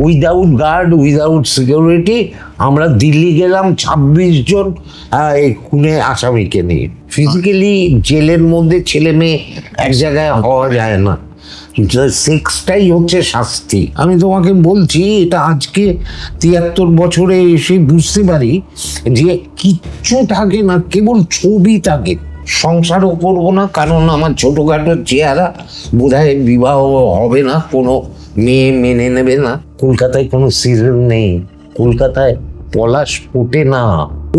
Without guard, without security আমরা দিল্লি গেলাম 26 জন এই খুনে আসামিকে নিয়ে। ফিজিক্যালি জেলের মধ্যে ছেলে মেয়ে এক জায়গায় হওয়া যায় না, সেক্সটাই হচ্ছে শাস্তি। আমি তোমাকে বলছি, এটা আজকে 73 বছরে এসে বুঝতে পারি যে কিচ্ছু থাকে না, কেবল ছবি থাকে। সংসারও করবো না, কারণ আমার ছোটোখাটো চেহারা বোধহয় বিবাহ হবে না, কোনো মেয়ে মেনে নেবে না। কলকাতায় কোনো সিজন নেই, কলকাতায় পলাশ ফোটে না।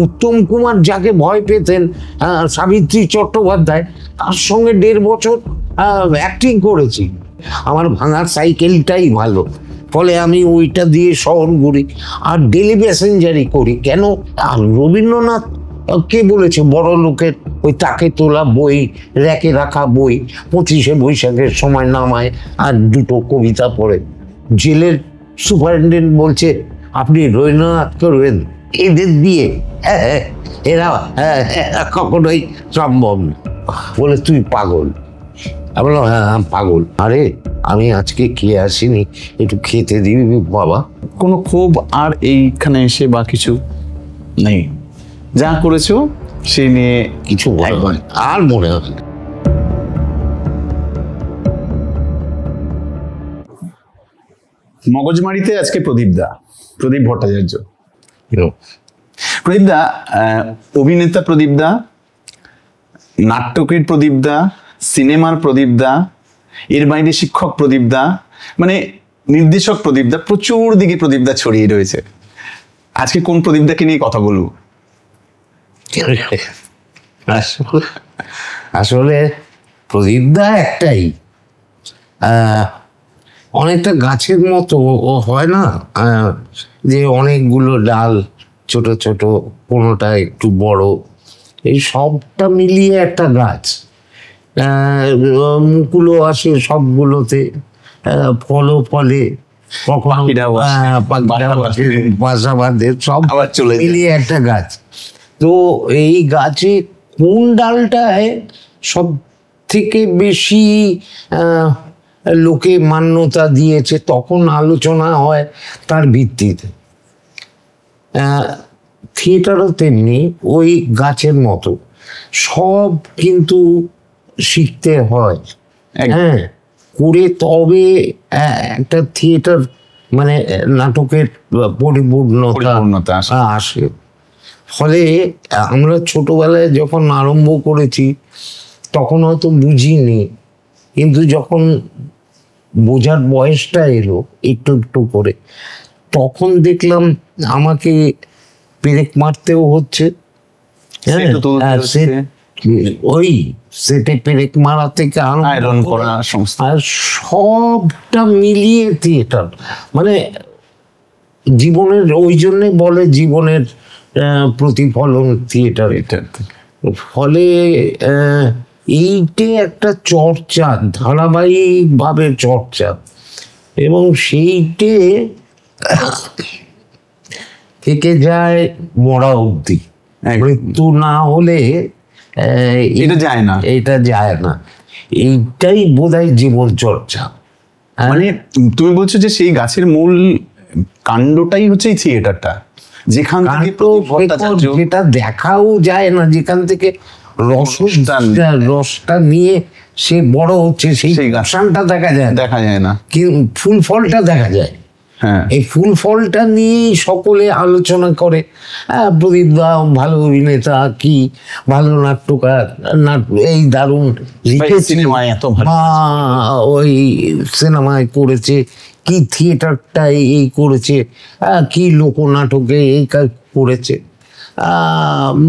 উত্তম কুমার যাকে ভয় পেতেন, সাবিত্রী চট্টোপাধ্যায়, তার সঙ্গে 1.5 বছর অ্যাক্টিং করেছি। আমার ভাঙা সাইকেলটাই ভালো, ফলে আমি ওইটা দিয়ে শহর ঘুরি আর ডেলি প্যাসেঞ্জারই করি। কেন? আর রবীন্দ্রনাথ কে বলেছে বড় লোকের ওই তাকে তোলা বই, র্যাকে রাখা বই 25শে বৈশাখের সময় নামায় আর 2টো কবিতা পড়ে। জেলের সুপারিনটেন্ডেন্ট বলছে আপনি রবীন্দ্রনাথ করবেন এদের দিয়ে? এরা কখনোই সম্ভব না। বলে তুই পাগল। আমি বললাম হ্যাঁ পাগল। আরে আমি আজকে খেয়ে আসিনি, একটু খেতে দিবি বাবা? কোনো ক্ষোভ আর এইখানে এসে বা কিছু নেই, যা করেছো সে নিয়ে কিছু আর মনে হয়। মগজমারিতে আজকে প্রদীপ ভট্টাচার্য। প্রদীপ দা অভিনেতা, প্রদীপ দা নাটকের, প্রদীপ দা সিনেমার, প্রদীপ দা এর বাইরে শিক্ষক, প্রদীপ দা মানে নির্দেশক, প্রদীপ দা প্রচুর দিকে প্রদীপ দা ছড়িয়ে রয়েছে। আজকে কোন প্রদীপ দাকে নিয়ে কথা বলবো? আসলে প্রদীপ দা একটাই, অনেকটা গাছের মতো হয় না যে অনেকগুলো ডাল, ছোট ছোট, কোনোটা একটু বড়, এই সবটা মিলিয়ে একটা গাছ। মুকুলও আসে সবগুলোতে, ফলও ফলে, কখনো বাসা বাঁধে, সব মিলিয়ে একটা গাছ। তো এই গাছে কোন ডালটায় সব থেকে বেশি লোকে মান্যতা দিয়েছে তখন আলোচনা হয় তার ভিত্তিতে। থিয়েটারও তেমনি ওই গাছের মতো, সব কিন্তু শিখতে হয়, হ্যাঁ, করে তবে একটা থিয়েটার মানে নাটকের পরিপূর্ণতা আসে। ফলে আমরা ছোটবেলায় যখন আরম্ভ করেছি তখন হয়তো বুঝিনি, কিন্তু যখন বোঝার বয়সটা এলো একটু একটু করে, তখন দেখলাম আমাকে পেরেক মারতেও হচ্ছে। ওই সেটে পেরেক মারা থেকে আয়রন করা, আর সবটা মিলিয়ে থিয়েটার মানে জীবনের, ওই জন্যে বলে জীবনের প্রতিফলন থিয়েটার। এটা ফলে এইটে একটা চর্চা, ধারাবাহিকভাবে চর্চা, এবং সেইটে থেকে যায় মরা অবধি। মৃত্যু না হলে এটা যায় না, এইটাই বোধহয় জীবন চর্চা। মানে তুমি বলছো যে সেই গাছের মূল কাণ্ডটাই হচ্ছে এই থিয়েটারটা, যেখান থেকে যেটা দেখাও যায় না, যেখান থেকে রসটা নিয়ে সে বড় হচ্ছে, সেই গাছটা দেখা যায় না, কিন্তু ফুল ফলটা দেখা যায়। এই ফুল ফলটা নিয়েই সকলে আলোচনা করে। প্রদীপ দা ভালো অভিনেতা, কি ভালো নাট্যকার, এই দারুণ সিনেমায় এত ওই সিনেমায় করেছে, কি থিয়েটারটা এই করেছে, কি লোকনাটকে এই কাজ করেছে,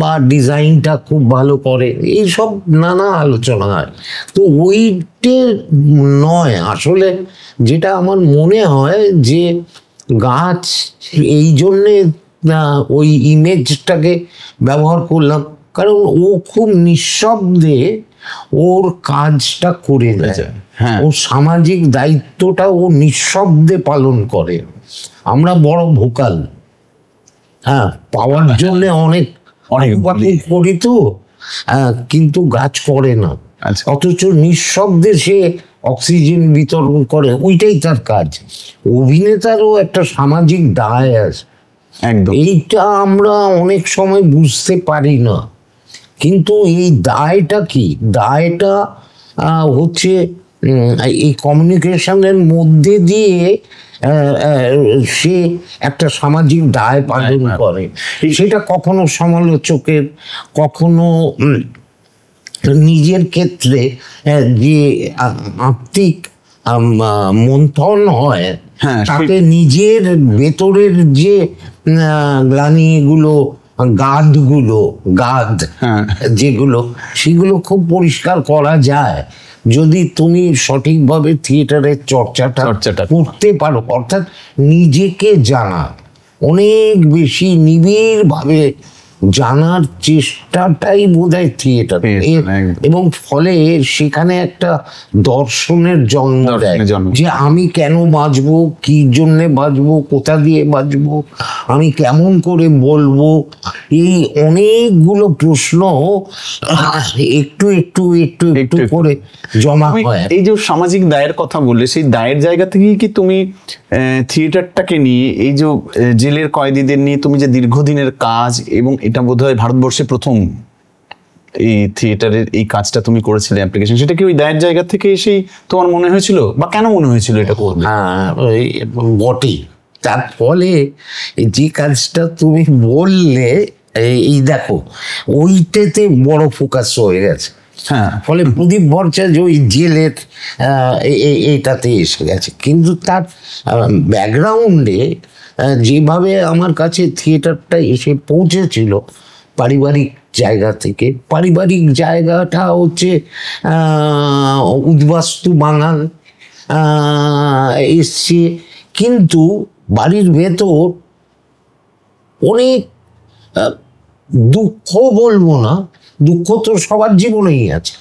বা ডিজাইনটা খুব ভালো করে, এইসব নানা আলোচনা হয়। তো ওইটে নয় আসলে, যেটা আমার মনে হয় যে গাছ এই জন্যে ওই ইমেজটাকে ব্যবহার করলাম, কারণ ও খুব নিঃশব্দে ওর কাজটা করে দেয়। ও সামাজিক দায়িত্বটা ও নিঃশব্দে পালন করে। আমরা বড় ভোকাল, পাওয়ার জন্য অনেক করি তো, কিন্তু গাছ করে না, অথচ নিঃশব্দে সে অক্সিজেন বিতরণ করে, ওইটাই তার কাজ। অভিনেতারও একটা সামাজিক দায় আছে, একদম। এইটা আমরা অনেক সময় বুঝতে পারি না। কিন্তু এই দায়টা কি, দায়টা হচ্ছে এই কমিউনিকেশনের মধ্যে দিয়ে সে একটা সামাজিক দায় পালন করে। সেটা কখনো সমালোচকের, কখনো নিজের ক্ষেত্রে যে আত্মিক মন্থন হয়, তাতে নিজের ভেতরের যে গ্লানিগুলো, গাদ যেগুলো, সেগুলো খুব পরিষ্কার করা যায় যদি তুমি সঠিকভাবে থিয়েটারের চর্চাটা করতে পারো। অর্থাৎ নিজেকে জানা, অনেক বেশি নিবিড়ভাবে জানার চেষ্টাটাই বোধহয় থিয়েটার, এবং ফলে সেখানে একটা দর্শনের জন্ম দেয় যে আমি কেন বাঁচবো, কি জন্যে বাঁচবো, কোথা দিয়ে বাঁচবো, আমি কেমন করে বলবো, এই অনেকগুলো প্রশ্ন একটু একটু একটু একটু করে জমা হয়। এই যে সামাজিক দায়ের কথা বললে, সেই দায়ের জায়গা থেকে কি তুমি থিয়েটারটাকে নিয়ে, এই যে জেলের কয়েদিদের নিয়ে তুমি যে দীর্ঘদিনের কাজ, এবং এটা বোধহয় ভারতবর্ষে প্রথম এই থিয়েটারের এই কাজটা তুমি করেছিলে অ্যাপ্লিকেশন, সেটা কি ওই দায়ের জায়গা থেকে এসেই তোমার মনে হয়েছিল, বা কেন মনে হয়েছিল এটা করবে? হ্যাঁ, বটেই। তার ফলে যে কাজটা তুমি বললে, এই দেখো, ওইটাতে বড় ফোকাস হয়ে গেছে। ফলে প্রদীপ ভট্টাচার্য ওই জেলের এইটাতে এসে গেছে। কিন্তু তার ব্যাকগ্রাউন্ডে যেভাবে আমার কাছে থিয়েটারটা এসে পৌঁছেছিল পারিবারিক জায়গা থেকে, পারিবারিক জায়গাটা হচ্ছে উদ্বাস্তু বাঙাল এসছে, কিন্তু বাড়ির ভেতর অনেক দুঃখ, বলবো না, দুঃখ তো সবার জীবনেই আছে,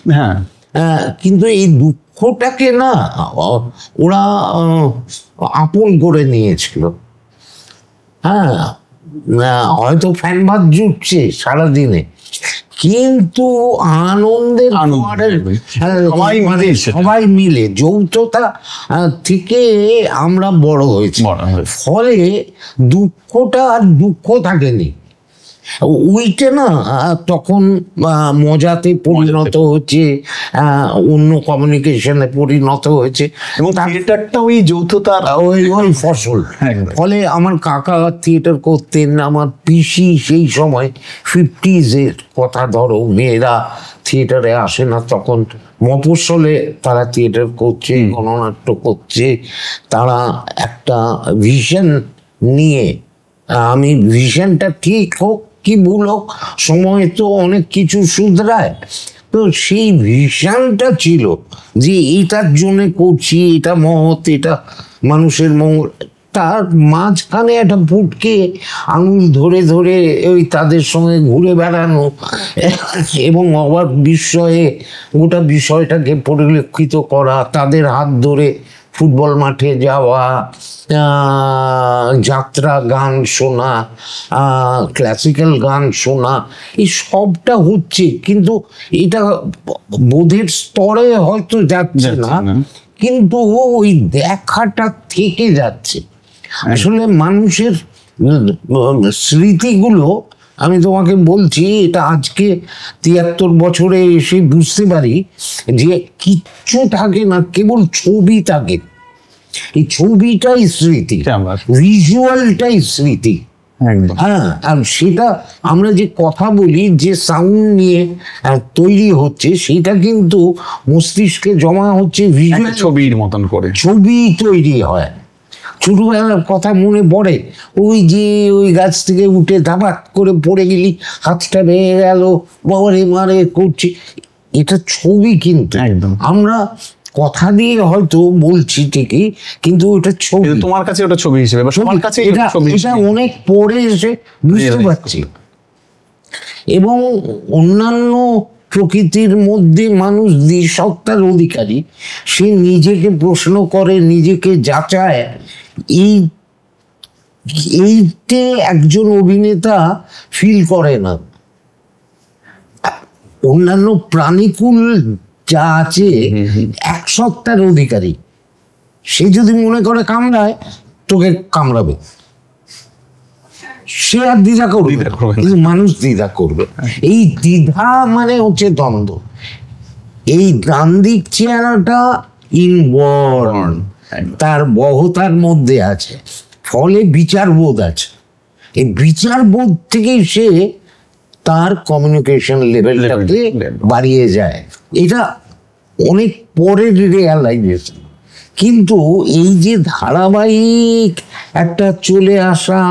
কিন্তু এই দুঃখটাকে না ওরা আপন করে নিয়েছিল। হয়তো ফ্যান ভাত জুটছে সারাদিনে, কিন্তু আনন্দের সবাই মিলে যৌথতা থেকে আমরা বড় হয়েছি। ফলে দুঃখটা আর দুঃখ থাকেনি, ওইটা না তখন মজাতে পরিণত হচ্ছে, অন্য কমিউনিকেশনে পরিণত হয়েছে, এবং থিয়েটারটা ওই যৌথতার ওই ফসল। ফলে আমার কাকা থিয়েটার করতেন, আমার পিসি সেই সময় 50s কথা ধরো, মেয়েরা থিয়েটারে আসে না তখন, মফস্বলে তারা থিয়েটার করছে, গণনাট্য করছে, তারা একটা ভিশন নিয়ে, আমি ভিশনটা ঠিক হোক কি ভুল হোক, সময় তো অনেক কিছু শুধরায়, তো সেই ভিশনটা ছিল যে এটার জন্য করছি, এটা মহৎ, এটা মানুষের মঙ্গল। তার মাঝখানে একটা ফুটকে আঙুল ধরে ধরে ওই তাদের সঙ্গে ঘুরে বেড়ানো এবং অবাক বিস্ময়ে গোটা বিষয়টাকে পরিলক্ষিত করা, তাদের হাত ধরে ফুটবল মাঠে যাওয়া, যাত্রা গান শোনা, ক্লাসিক্যাল গান শোনা, এই সবটা হচ্ছে, কিন্তু এটা বোধের স্তরে হয়তো যাচ্ছে না, কিন্তু ওই দেখাটা থেকে যাচ্ছে। আসলে মানুষের স্মৃতিগুলো, আমি তোমাকে বলছি, এটা আজকে 73 বছরে এসে বুঝতে পারি যে কিচ্ছু থাকে না, কেবল ছবি থাকে। এই ছবিটাই স্মৃতি, ভিজুয়ালটাই স্মৃতি। হ্যাঁ, আর সেটা আমরা যে কথা বলি, যে সাউন্ড নিয়ে তৈরি হচ্ছে, সেটা কিন্তু মস্তিষ্কে জমা হচ্ছে ভিজুয়াল, ছবির মতন করে ছবি তৈরি হয়। ছোটবেলার কথা মনে পড়ে, ওই যে ওই গাছ থেকে উঠে ধাপাত করে পড়ে গেলি, হাতটা ভেঙে গেল, বাবারে মারে করছি, এটা ছবি। কিন্তু আমরা কথা দিয়ে হয়তো বলছি ঠিকই, কিন্তু ওটা ছবি, তোমার কাছে ওটা ছবি হিসেবে, তোমার কাছে এটা অনেক পরে এসে বুঝতে পারছি। এবং অন্যান্য প্রকৃতির মধ্যে মানুষ দ্বিসত্তার অধিকারী, সে নিজেকে প্রশ্ন করে, নিজেকে যাচায়, এইতে একজন অভিনেতা ফিল করে না। অন্যান্য প্রাণীকুল যা আছে 1 সপ্তাহের অধিকারী। সে যদি মনে করে কামড়ায়, তোকে কামড়াবে, সে আর দ্বিধা করবে না। কিন্তু মানুষ দ্বিধা করবে। এই দ্বিধা মানে হচ্ছে দ্বন্দ্ব। এই দ্বান্দ্বিক চেহারাটা ইনবর্ন, তার বহতার মধ্যে আছে, ফলে বিচারবোধ আছে। এই বিচারবোধ থেকেই সে তার কমিউনিকেশন লেভেলটাকে বাড়িয়ে যায়। এটা অনেক পরের রিয়ালাইজেশন। কিন্তু এই যে ধারাবাহিক একটা চলে আসা,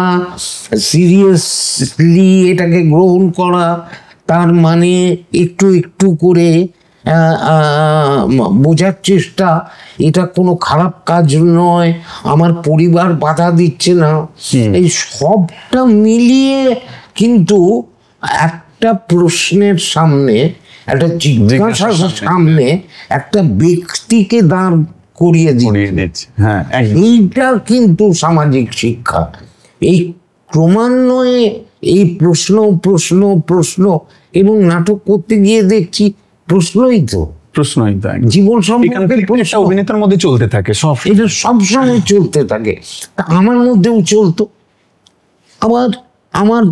সিরিয়াসলি এটাকে গ্রহণ করা, তার মানে একটু একটু করে বোঝার চেষ্টা, এটা কোনো খারাপ কাজ নয়, আমার পরিবার বাধা দিচ্ছে না, এই সবটা মিলিয়ে কিন্তু একটা প্রশ্নের সামনে, একটা জিজ্ঞাসার সামনে একটা ব্যক্তিকে দাঁড় করিয়ে দিচ্ছে। হ্যাঁ, এইটা কিন্তু সামাজিক শিক্ষা। এই ক্রমান্বয়ে এই প্রশ্ন প্রশ্ন প্রশ্ন, এবং নাটক করতে গিয়ে দেখছি প্রশ্নই তো জীবন সম্পর্কে অভিনেতার মধ্যে চলতে থাকে, সব এটা সবসময় চলতে থাকে। তা আমার মধ্যেও চলতো। আবার আমার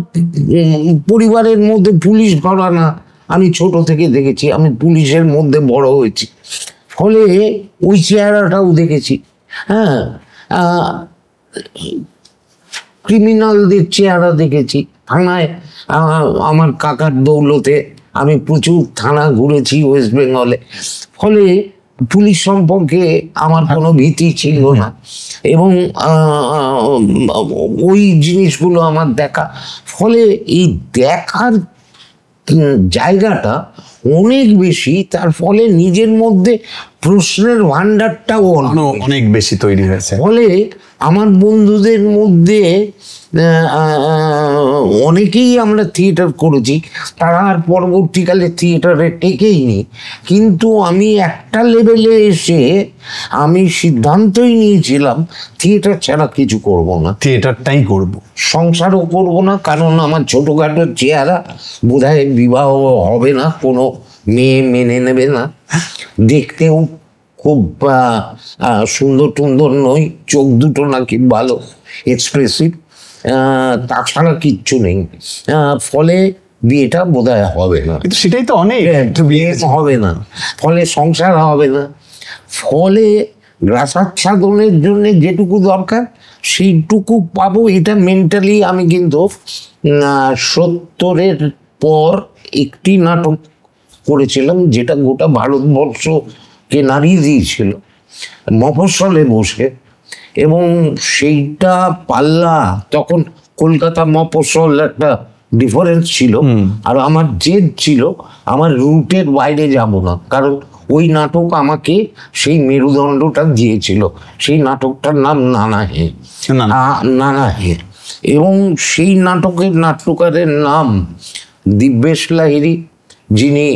পরিবারের মধ্যে পুলিশ ঘরানা আমি ছোট থেকে দেখেছি, আমি পুলিশের মধ্যে বড় হয়েছি, ফলে ওই চেহারাটাও দেখেছি। হ্যাঁ, ক্রিমিনালদের চেহারা দেখেছি থানায়। আমার কাকার দৌলতে আমি প্রচুর থানা ঘুরেছি ওয়েস্ট বেঙ্গলে, ফলে পুলিশ সম্পর্কে আমার কোনো ভীতি ছিল না। এবং ওই জিনিসগুলো আমার দেখা, ফলে এই দেখার জায়গাটা অনেক বেশি, তার ফলে নিজের মধ্যে প্রশ্নের ভান্ডারটাও অনেক বেশি তৈরি হয়েছে। ফলে আমার বন্ধুদের মধ্যে অনেকেই আমরা থিয়েটার করেছি, তারা আর পরবর্তীকালে থিয়েটারে টেকেই নি। কিন্তু আমি একটা লেভেলে এসে আমি সিদ্ধান্তই নিয়েছিলাম থিয়েটার ছাড়া কিছু করব না, থিয়েটারটাই করব, সংসারও করব না। কারণ আমার ছোটোখাটো চেহারা, বোধহয় বিবাহ হবে না, কোনো মেয়ে মেনে নেবে না, দেখতেও খুব সুন্দর টুন্দর নই, চোখ দুটো নাকি ভালো এক্সপ্রেসিভ, তাছাড়া কিচ্ছু নেই। ফলে বিয়েটা বোধহয় হবে না। কিন্তু সেটাই তো অনেক, বিয়ে হবে না, ফলে সংসার হবে না, ফলে গ্রাসাচ্ছাদনের জন্য যেটুকু দরকার সেইটুকু পাবো। এটা মেন্টালি আমি কিন্তু 70-এর পর একটি নাটক করেছিলাম, যেটা গোটা ভারতবর্ষকে নাড়িয়ে দিয়েছিল, মফস্বলে বসে। এবং সেইটা পাল্লা, তখন কলকাতা মফস্বল একটা ডিফারেন্স ছিল। আর আমার জেদ ছিল আমার রুটের বাইরে যাব না, কারণ ওই নাটক আমাকে সেই মেরুদণ্ডটা দিয়েছিল। সেই নাটকটার নাম নানা হে, নানা হে। এবং সেই নাটকের নাট্যকারের নাম দিব্যেশ লাহিড়ী, যিনি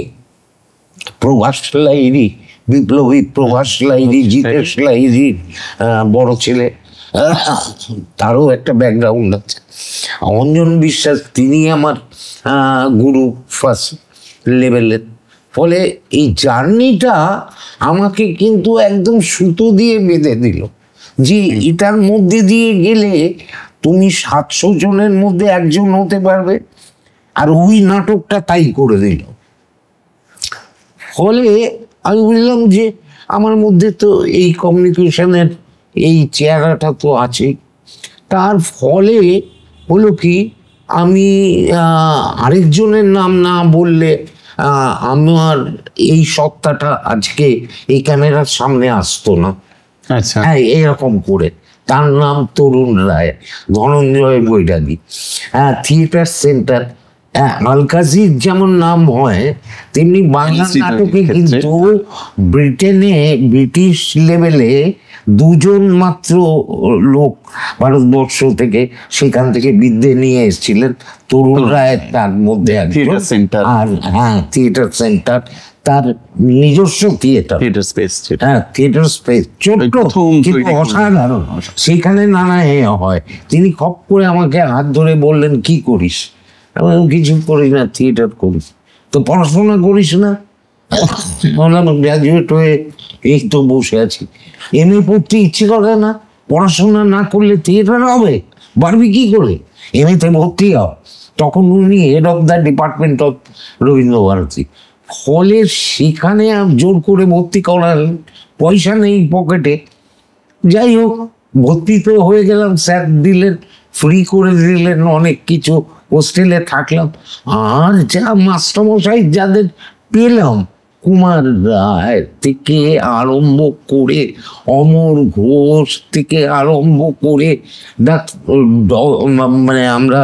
প্রভাস লাহিড়ী, বিপ্লবী প্রভাস লাহিড়ী, জিতেশ লাহিড়ীর বড় ছেলে, তারও একটা ব্যাকগ্রাউন্ড আছে। অঞ্জন বিশ্বাস, তিনি আমার গুরু ফার্স্ট লেভেলের। ফলে এই জার্নিটা আমাকে কিন্তু একদম সুতো দিয়ে বেঁধে দিল যে এটার মধ্যে দিয়ে গেলে তুমি 700 জনের মধ্যে একজন হতে পারবে। আর ওই নাটকটা তাই করে দিল। ফলে আমি বুঝলাম যে আমার মধ্যে তো এই কমিউনিকেশনের এই চেহারাটা তো আছে। তার ফলে হলো কি, আমি আরেকজনের নাম না বললে আমার এই সত্তাটা আজকে এই ক্যামেরার সামনে আসতো না। আচ্ছা, হ্যাঁ, এরকম করে। তার নাম তরুণ রায়, ধনঞ্জয় বৈরাগী। হ্যাঁ, থিয়েটার সেন্টার। আলকাজির যেমন নাম হয়, তেমনি বাংলা নাটকে কিন্তু ব্রিটেনে ব্রিটিশ লেভেলে 2জন মাত্র লোক ভারতবর্ষ থেকে সেখান থেকে বিদ্যে নিয়ে এসেছিলেন। তরুণ রায় তার মধ্যে একজন। আর হ্যাঁ, থিয়েটার সেন্টার তার নিজস্ব থিয়েটার স্পেস, হ্যাঁ, থিয়েটার স্পেস ছোট্ট কিন্তু অসাধারণ। সেখানে নানা হয়। তিনি খপ করে আমাকে হাত ধরে বললেন, কি করিস? আমি কিছু করি না, থিয়েটার করিস। তো পড়াশোনা করিস না? বললাম গ্র্যাজুয়েট হয়ে এই তো বসে আছি, এমএ পড়তে ইচ্ছে করে না, পড়াশোনা না করলে থিয়েটার হবে, পারবি কি করে, এমএতে ভর্তি হও। তখন উনি head of the department of Rabindra Bharati, ফলে সেখানে জোর করে ভর্তি করালেন, পয়সা নেই পকেটে। যাই হোক, ভর্তি তো হয়ে গেলাম, স্যার দিলেন, ফ্রি করে দিলেন অনেক কিছু, হোস্টেলে থাকলাম। আর যা মাস্টারমশাই যাদের পেলাম, কুমার রায় থেকে আরম্ভ করে, অমর ঘোষ থেকে আরম্ভ করে, মানে আমরা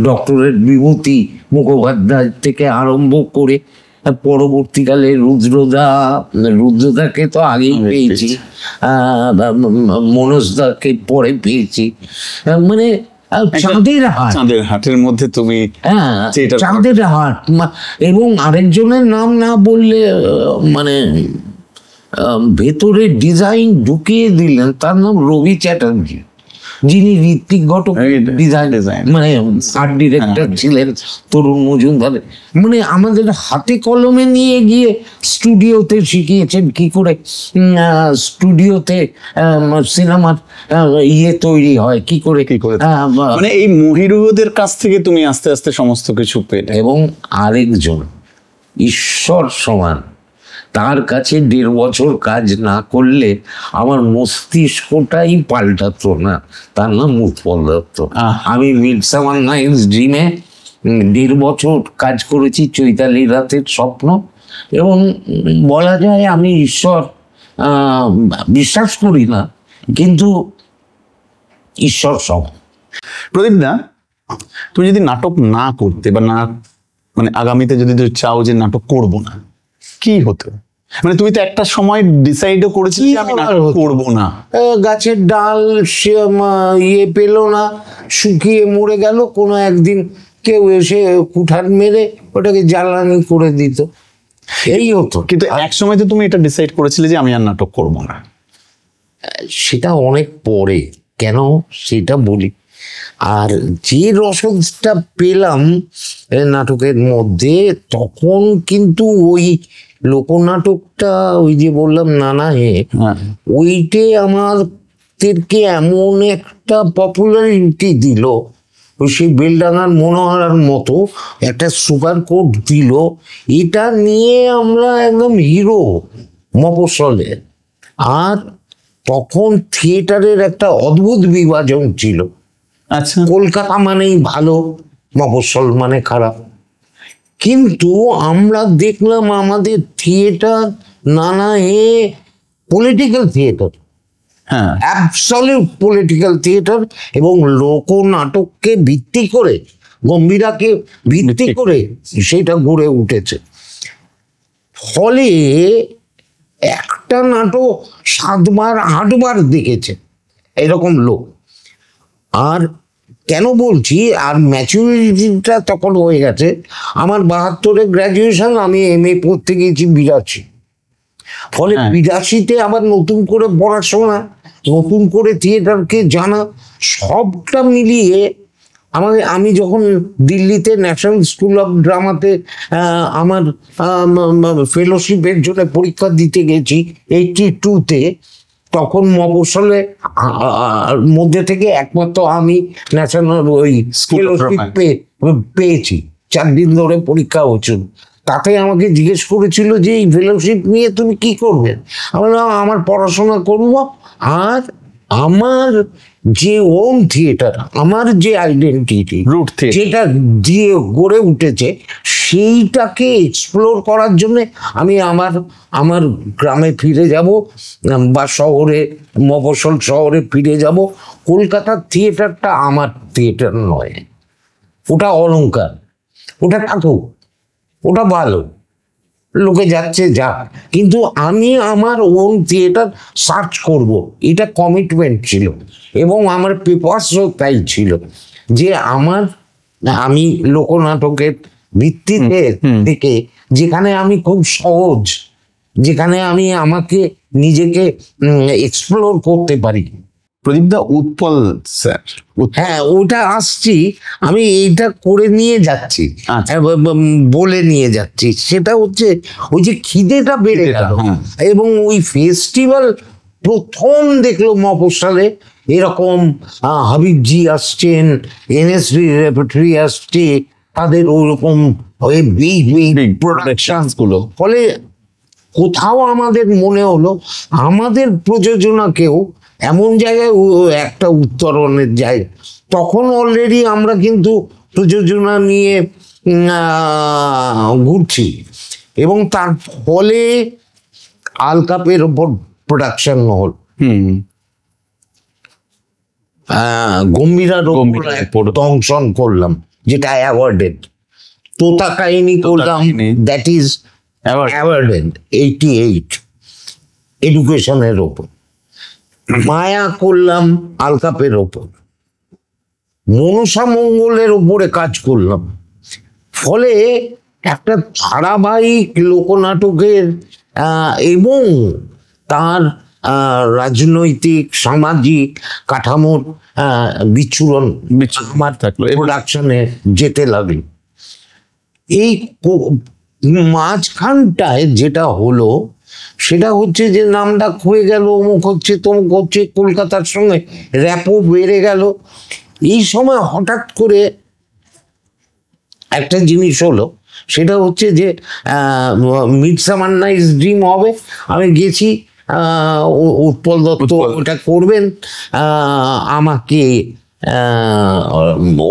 ডক্টরেট বিভূতি মুখোপাধ্যায় থেকে আরম্ভ করে, পরবর্তীকালে রুদ্রদাকে তো আগেই পেয়েছি, মনোজদাকে পরে পেয়েছি, মানে চাঁদের হাটের মধ্যে তুমি, হ্যাঁ চাঁদের হাট। এবং আরেকজনের নাম না বললে মানে ভেতরে ডিজাইন ঢুকিয়ে দিলেন, তার নাম রবি চ্যাটার্জি, যিনি ঋত্বিক ঘটক ডিজাইন মানে আর্ট ডিরেক্টর ছিলেন, তরুণ মজুমদার। মানে আমাদের হাতে কলমে নিয়ে গিয়ে স্টুডিওতে শিখিয়েছেন কি করে স্টুডিওতে সিনেমার তৈরি হয়, কি করে মানে এই মহিরুহদের কাছ থেকে তুমি আস্তে আস্তে সমস্ত কিছু পেলে। এবং আরেকজন ঈশ্বর সমান, তার কাছে 1.5 বছর কাজ না করলে আমার মস্তিষ্কটাই পাল্টাতো না, তার নাম উৎপল দত্ত। আমি মিডসামার নাইটস ড্রিমে 1.5 বছর কাজ করেছি, চৈতালি রাতের স্বপ্ন। এবং বলা যায় আমি ঈশ্বর বিশ্বাস করি না, কিন্তু ঈশ্বর সমান। প্রদীপ দা, তুমি যদি নাটক না করতে বা না, মানে আগামীতে যদি চাও যে নাটক করবো না, কি হতো? মানে তুমি তো একটা সময় ডিসাইডও করেছিলে যে আমি নাটক করবো না। গাছের ডাল পেলো না, শুকিয়ে মরে গেল, কোনো একদিন কেউ এসে কুঠার মেরে ওটাকে জ্বালানি করে দিত, এই হতো। কিন্তু এক সময় তো তুমি এটা ডিসাইড করেছিলে যে আমি আর নাটক করবো না। সেটা অনেক পরে, কেন সেটা বলি। আর যে রসদটা পেলাম নাটকের মধ্যে, তখন কিন্তু ওই লোকনাটকটা, ওই যে বললাম নানা হে, ওইটে আমাদেরকে এমন একটা পপুলারিটি দিল, ওই সেই বেলডাঙার মনোহরার মতো একটা সুপার কোট দিল, এটা নিয়ে আমরা একদম হিরো মফস্বলে। আর তখন থিয়েটারের একটা অদ্ভুত বিভাজন ছিল। আচ্ছা, কলকাতা মানেই ভালো, মফস্বল মানে খারাপ। কিন্তু আমরা দেখলাম আমাদের থিয়েটার নানা পলিটিক্যাল থিয়েটার, হ্যাঁ অ্যাবসলিউট পলিটিক্যাল থিয়েটার, এবং লোকনাটককে ভিত্তি করে, গম্ভীরাকে ভিত্তি করে সেটা গড়ে উঠেছে। ফলে একটা নাটক 7বার 8বার দেখেছে এরকম লোক। আর কেন বলছি, আর ম্যাচুরিটিটা তখন হয়ে গেছে। আমার 72-এ গ্র্যাজুয়েশন, আমি এমএ পড়তে গেছি 82। ফলে 82-তে আবার নতুন করে পড়াশোনা, নতুন করে থিয়েটারকে জানা, সবটা মিলিয়ে আমি যখন দিল্লিতে ন্যাশনাল স্কুল অফ ড্রামাতে আমার ফেলোশিপের জন্য পরীক্ষা দিতে গেছি 82-তে, তখন মফস্বলে মধ্যে থেকে একমাত্র আমি ন্যাশনাল ওই ফেলোশিপ পেয়েছি। 4 দিন ধরে পরীক্ষা হচ্ছিল। তাতে আমাকে জিজ্ঞেস করেছিল যে এই ফেলোশিপ নিয়ে তুমি কি করবে। আমার পড়াশোনা করবো, আর আমার যে ওন থিয়েটার, আমার যে আইডেন্টিটি যেটা দিয়ে গড়ে উঠেছে, সেইটাকে এক্সপ্লোর করার জন্য আমি আমার গ্রামে ফিরে যাব, বা শহরে, মফস্বল শহরে ফিরে যাব। কলকাতার থিয়েটারটা আমার থিয়েটার নয়, ওটা অলংকার, ওটা থাকুক, ওটা ভালো, লোকে যাচ্ছে যা, কিন্তু আমি আমার ওন থিয়েটার সার্চ করব, এটা কমিটমেন্ট ছিল। এবং আমার পেপারসও তাই ছিল যে আমি লোকনাটকের ভিত্তিতে থেকে, যেখানে আমি খুব সহজ, যেখানে আমি আমাকে নিজেকে এক্সপ্লোর করতে পারি, প্রদীপদা, উৎপল স্যার, হ্যাঁ ওটা আসছি, আমি এইটা করে নিয়ে যাচ্ছি, আচ্ছা। বলে নিয়ে যাচ্ছি। সেটা হচ্ছে ওই যে খিদেটা বেড়ে গেল, হ্যাঁ। এবং ওই ফেস্টিভ্যাল প্রথম দেখলো মফস্বলে এরকম হাবিবজি আসছেন, NSV রেপার্টরি আসছে, তাদের ওরকম প্রোডাকশন গুলো, ফলে কোথাও আমাদের মনে হলো আমাদের প্রযোজনাকেও এমন জায়গায় একটা উত্তরণের জায়গা। তখন অলরেডি আমরা কিন্তু প্রযোজনা নিয়ে ঘুরছি, এবং তার ফলে আলকাপের ওপর প্রোডাকশন হল, গম্ভীরার ওপর দংশন করলাম যেটা অ্যাওয়ার্ডেড, তোতা কাহিনী করলাম দ্যাট ইজ অ্যাওয়ার্ডেড 88 এডুকেশনের ওপর, মায়া করলাম আলকাপের ওপর, মনসা মঙ্গলের ওপরে কাজ করলাম। ফলে একটা ধারাবাহিক লোকনাটকের এবং তার রাজনৈতিক সামাজিক কাঠামোর বিচ্ছুরণ আমার থাকলো, প্রোডাকশনে যেতে লাগলো। এই মাঝখানটায় যেটা হলো সেটা হচ্ছে যে নামটা হয়ে গেল, অমুক হচ্ছে তমুক হচ্ছে, কলকাতার সঙ্গে র্যাপো বেড়ে গেল। এই সময় হঠাৎ করে একটা জিনিস হলো, সেটা হচ্ছে যে মিডসামার নাইটস ড্রিম হবে। আমি গেছি, উৎপল দত্ত ওটা করবেন, আমাকে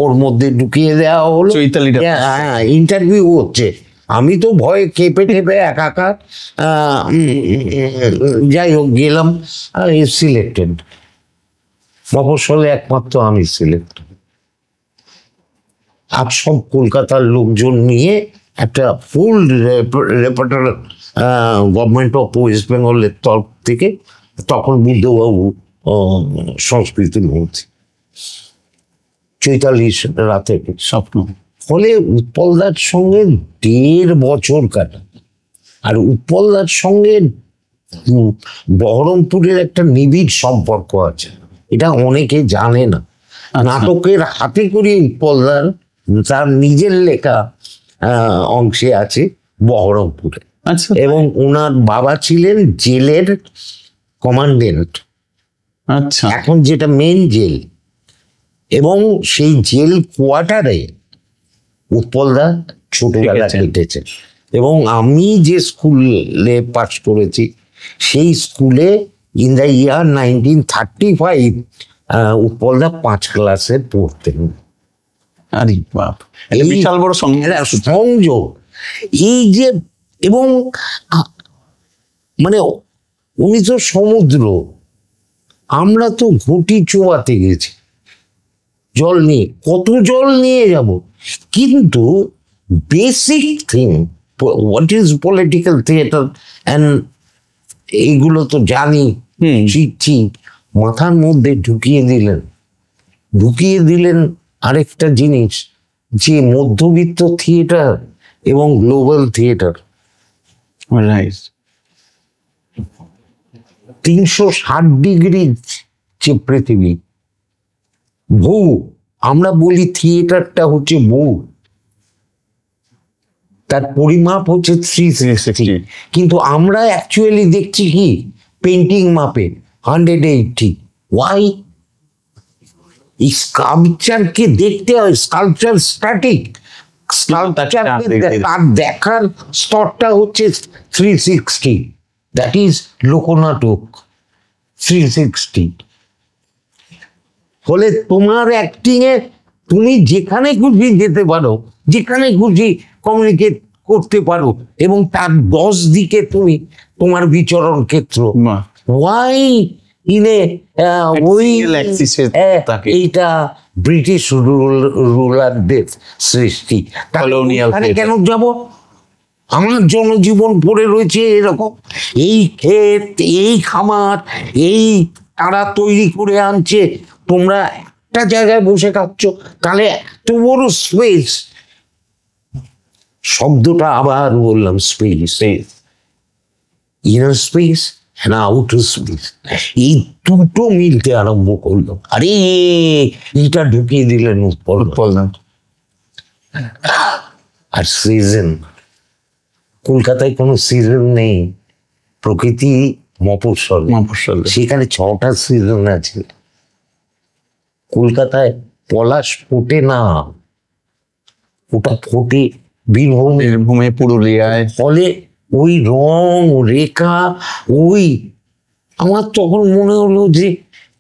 ওর মধ্যে ঢুকিয়ে দেওয়া হলো, হ্যাঁ ইন্টারভিউ হচ্ছে। আমি তো ভয়ে কেঁপে টেপে একাকার, যাই হোক গেলাম, সিলেক্টেড, মফস্বলে একমাত্র আমি সিলেক্টেড। আর সব কলকাতার লোকজন নিয়ে একটা ফুল রেপার্টার গভর্নমেন্ট অফ ওয়েস্ট বেঙ্গলের তরফ থেকে, তখন বুদ্ধবাবু সংস্কৃতি মন্ত্রী, চৈতালি রাতে স্বপ্ন। ফলে উৎপলদার সঙ্গে 1.5 বছর কাটা। আর উৎপলদার সঙ্গে বহরমপুরের একটা নিবিড় সম্পর্ক আছে, এটা অনেকে জানে না। নাটকের হাতে করে উৎপলদার তার নিজের লেখা অংশে আছে বহরমপুরে, এবং ওনার বাবা ছিলেন জেলের কমান্ডেন্ট, আচ্ছা, এখন যেটা মেন জেল, এবং সেই জেল কোয়ার্টারে উৎপলদা ছোটবেলা কেটেছে। এবং আমি যে স্কুলে পাস করেছি সেই স্কুলে ইন দ্য ইয়ার 1935 উৎপলদা 5 ক্লাসে পড়তেন। আরে বাপ, বিশাল বড় সংযোগ। এই যে, এবং মানে উনি তো সমুদ্র, আমরা তো ঘটি চোয়াতে গেছি জল নিয়ে, কত জল নিয়ে যাব, কিন্তু basic thing what is political theatre and এইগুলো তো জানি, শিখছি, মাথার মধ্যে ঢুকিয়ে দিলেন আরেকটা জিনিস, যে মধ্যবিত্ত থিয়েটার এবং গ্লোবাল থিয়েটার, রাইট, 360 ডিগ্রি যে পৃথিবী, ভূ, আমরা বলি থিয়েটারটা হচ্ছে ভূ, তার পরিমাপ হচ্ছে 360, কিন্তু আমরা অ্যাকচুয়ালি দেখছি কি পেন্টিং মাপে 180। ওয়াই? এই স্কাল্পচারকে দেখতে হয়, স্কাল্পচার স্ট্যাটিক, তার দেখার স্তরটা হচ্ছে 360, দ্যাট ইজ লোকনাটক 360। ফলে তোমার অ্যাক্টিং এ তুমি যেখানে খুশি যেতে পারো, যেখানে খুশি কমিউনিকেট করতে পারো, এবং তার 10 দিকে তুমি তোমার বিচরণ ক্ষেত্র। ওয়াই ইনে ওই এইটা ব্রিটিশ রুলারদের সৃষ্টি, কেন যাব? আমার জনজীবন পড়ে রয়েছে এরকম, এই ক্ষেত, এই খামার, এই তারা তৈরি করে আনছে, তোমরা একটা জায়গায় বসে খাচ্ছ, তাহলে এত বড় স্পেস, শব্দটা আবার বললাম, স্পেস, ইনার স্পেস না আউটার স্পেস, এই দুটো মিলতে আরম্ভ করলো। আরে এইটা ঢুকিয়ে দিলেন উৎপল। আর সিজন, কলকাতায় কোনো সিজন নেই, প্রকৃতি মফস্বল, সেখানে 6টা সিজন আছে। কলকাতায় পলাশ ফোটে না, ওটা ফোটে বীরভূমে, পুরুলিয়ায়। ফলে ওই রং রেখা, ওই আমার তখন মনে হলো যে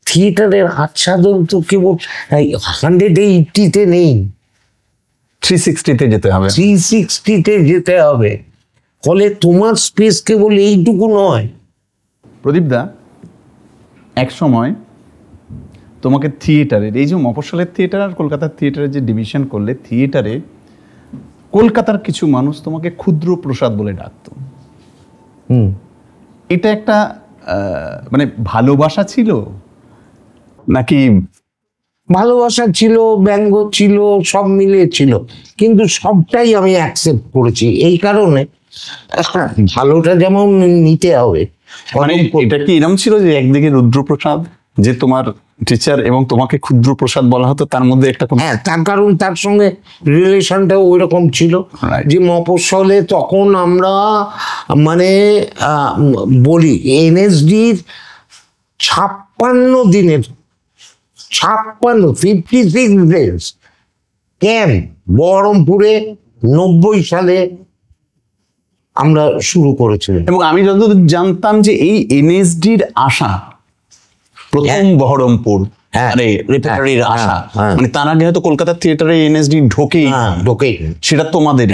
থিয়েটারের আচ্ছাদন তো কেবল 180-তে নেই, 360-তে যেতে হবে, 360-তে যেতে হবে। ফলে তোমার স্পেস কেবল এইটুকু নয়। প্রদীপ দা, এক সময় তোমাকে থিয়েটারের, এই যে মফস্বলের থিয়েটার আর কলকাতার থিয়েটারের যে ডিভিশন করলে, থিয়েটারে কলকাতার কিছু মানুষ তোমাকে ক্ষুদ্র প্রসাদ বলে ডাকতো। এটা একটা মানে ভালোবাসা ছিল নাকি? ভালোবাসা ছিল, ব্যঙ্গ ছিল, সব মিলে ছিল, কিন্তু সবটাই আমি অ্যাকসেপ্ট করেছি। এই কারণে ভালোটা যেমন নিতে হবে। মানে এটা কি এরকম ছিল যে একদিকে রুদ্রপ্রসাদ যে তোমার টিচার এবং তোমাকে ক্ষুদ্র প্রসাদ বলা হতো, তার মধ্যে একটা? হ্যাঁ, তার কারণ তার সঙ্গে রিলেশনটা ওই রকম ছিল যে মফস্বলে তখন আমরা মানে বলি NSD-র 56 দিনের 56 ডেজ ক্যাম্প বহরমপুরে 90 সালে আমরা শুরু করেছিলাম। এবং আমি যতদূর জানতাম যে এই NSD-র আশা প্রথম বহরমপুর, রেপার্টরির আশা, মানে তার আগে হয়তো কলকাতার থিয়েটারে NSD ঢোকেই, সেটা তোমাদের।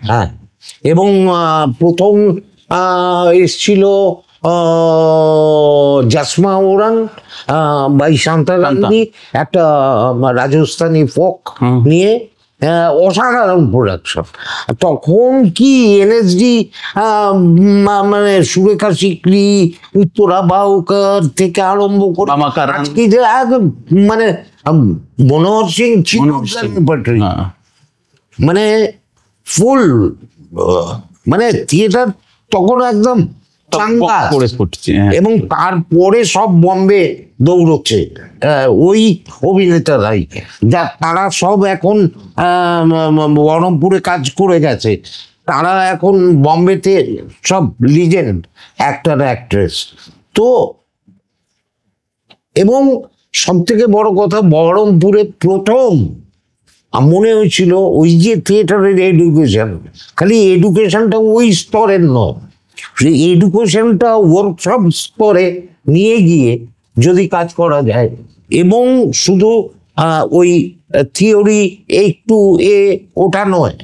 হ্যাঁ, এবং প্রথম এসছিল জাসমা ওরাং বাই শান্তা গান্ধী, একটা রাজস্থানী ফোক নিয়ে, অসাধারণ প্রোডাকশন। তখন কি NSD মানে সুরেখা সিকরি, উত্তরা বাউকার থেকে আরম্ভ করে আজকে যে মানে মনোহর সিং মানে ফুল, মানে থিয়েটার তখন একদম চাঙ্গা করে পড়ছে। এবং তারপরে সব বম্বে দৌড়চ্ছে ওই অভিনেতারাই, যা তারা সব এখন বহরমপুরে কাজ করে গেছে, তারা এখন বম্বেতে সব লিজেন্ড অ্যাক্টর অ্যাক্ট্রেস। তো এবং সব থেকে বড় কথা, বহরমপুরে প্রথম মনে হয়েছিল ওই যে থিয়েটারের এডুকেশন, খালি এডুকেশনটা ওই স্তরের নয়, সেই এডুকেশনটা ওয়ার্কশপ স্তরে নিয়ে গিয়ে যদি কাজ করা যায়, এবং শুধু ওই থিওরি একটু ওটা নয়,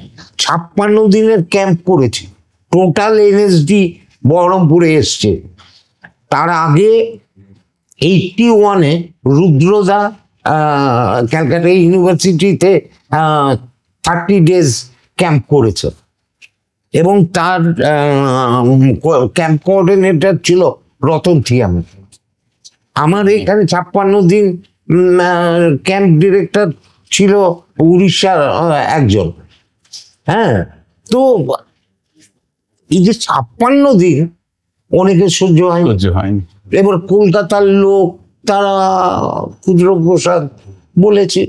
56 দিনের ক্যাম্প করেছি, টোটাল NSD বহরমপুরে এসছে। তার আগে 81-এ রুদ্রদা ক্যালকাটা ইউনিভার্সিটিতে 30 ডেজ ক্যাম্প করেছে, এবং তার ক্যাম্প কোঅর্ডিনেটর ছিল রতন থিয়াম। আমার এখানে 56 দিন ক্যাম্প ডিরেক্টর ছিল উড়িষ্যার একজন। হ্যাঁ, তো এই যে 56 দিন অনেকে সহ্য হয়নি। এবার কলকাতার লোক তারা ক্ষুদ্র প্রসাদ বলেছে।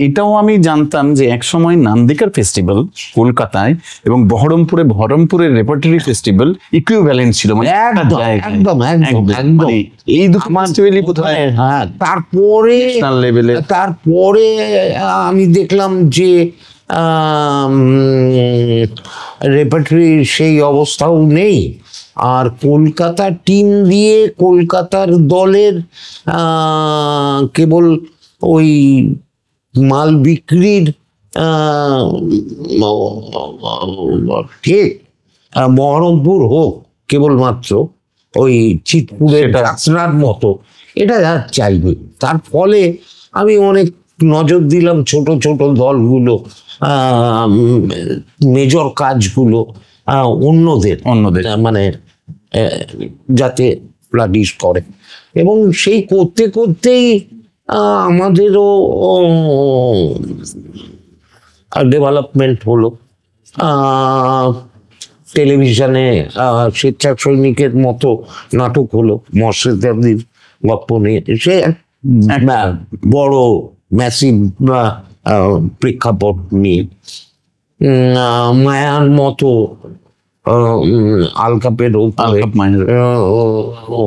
এটাও আমি জানতাম যে একসময় নান্দিকার ফেস্টিভ্যাল কলকাতায় এবং বহরমপুরের রেপার্টরি ফেস্টিভ্যাল ইকুইভ্যালেন্ট ছিল, মানে একদম এই দুটো ফেস্টিভ্যালই বোধহয়। হ্যাঁ, তারপরে আমি দেখলাম যে রেপার্টরির সেই অবস্থাও নেই, আর কলকাতা টিম দিয়ে কলকাতার দলের কেবল ওই মাল বিক্রির ঠিক বহরমপুর হোক কেবলমাত্র ওই চিতপুরের রাস্তার মতো, এটা চাইবে। তার ফলে আমি অনেক নজর দিলাম ছোট ছোট দলগুলো, মেজর কাজগুলো অন্যদের মানে যাতে প্লাডিশ করে, এবং সেই করতে করতেই আমাদেরও ডেভেলপমেন্ট হলো। টেলিভিশনে স্বেচ্ছা সৈনিকের মতো নাটক হলো মর্শেদাদির গল্প নিয়ে, সে বড় ম্যাসিভ প্রেক্ষাপট নিয়ে। মায়ার মতো আলকাপের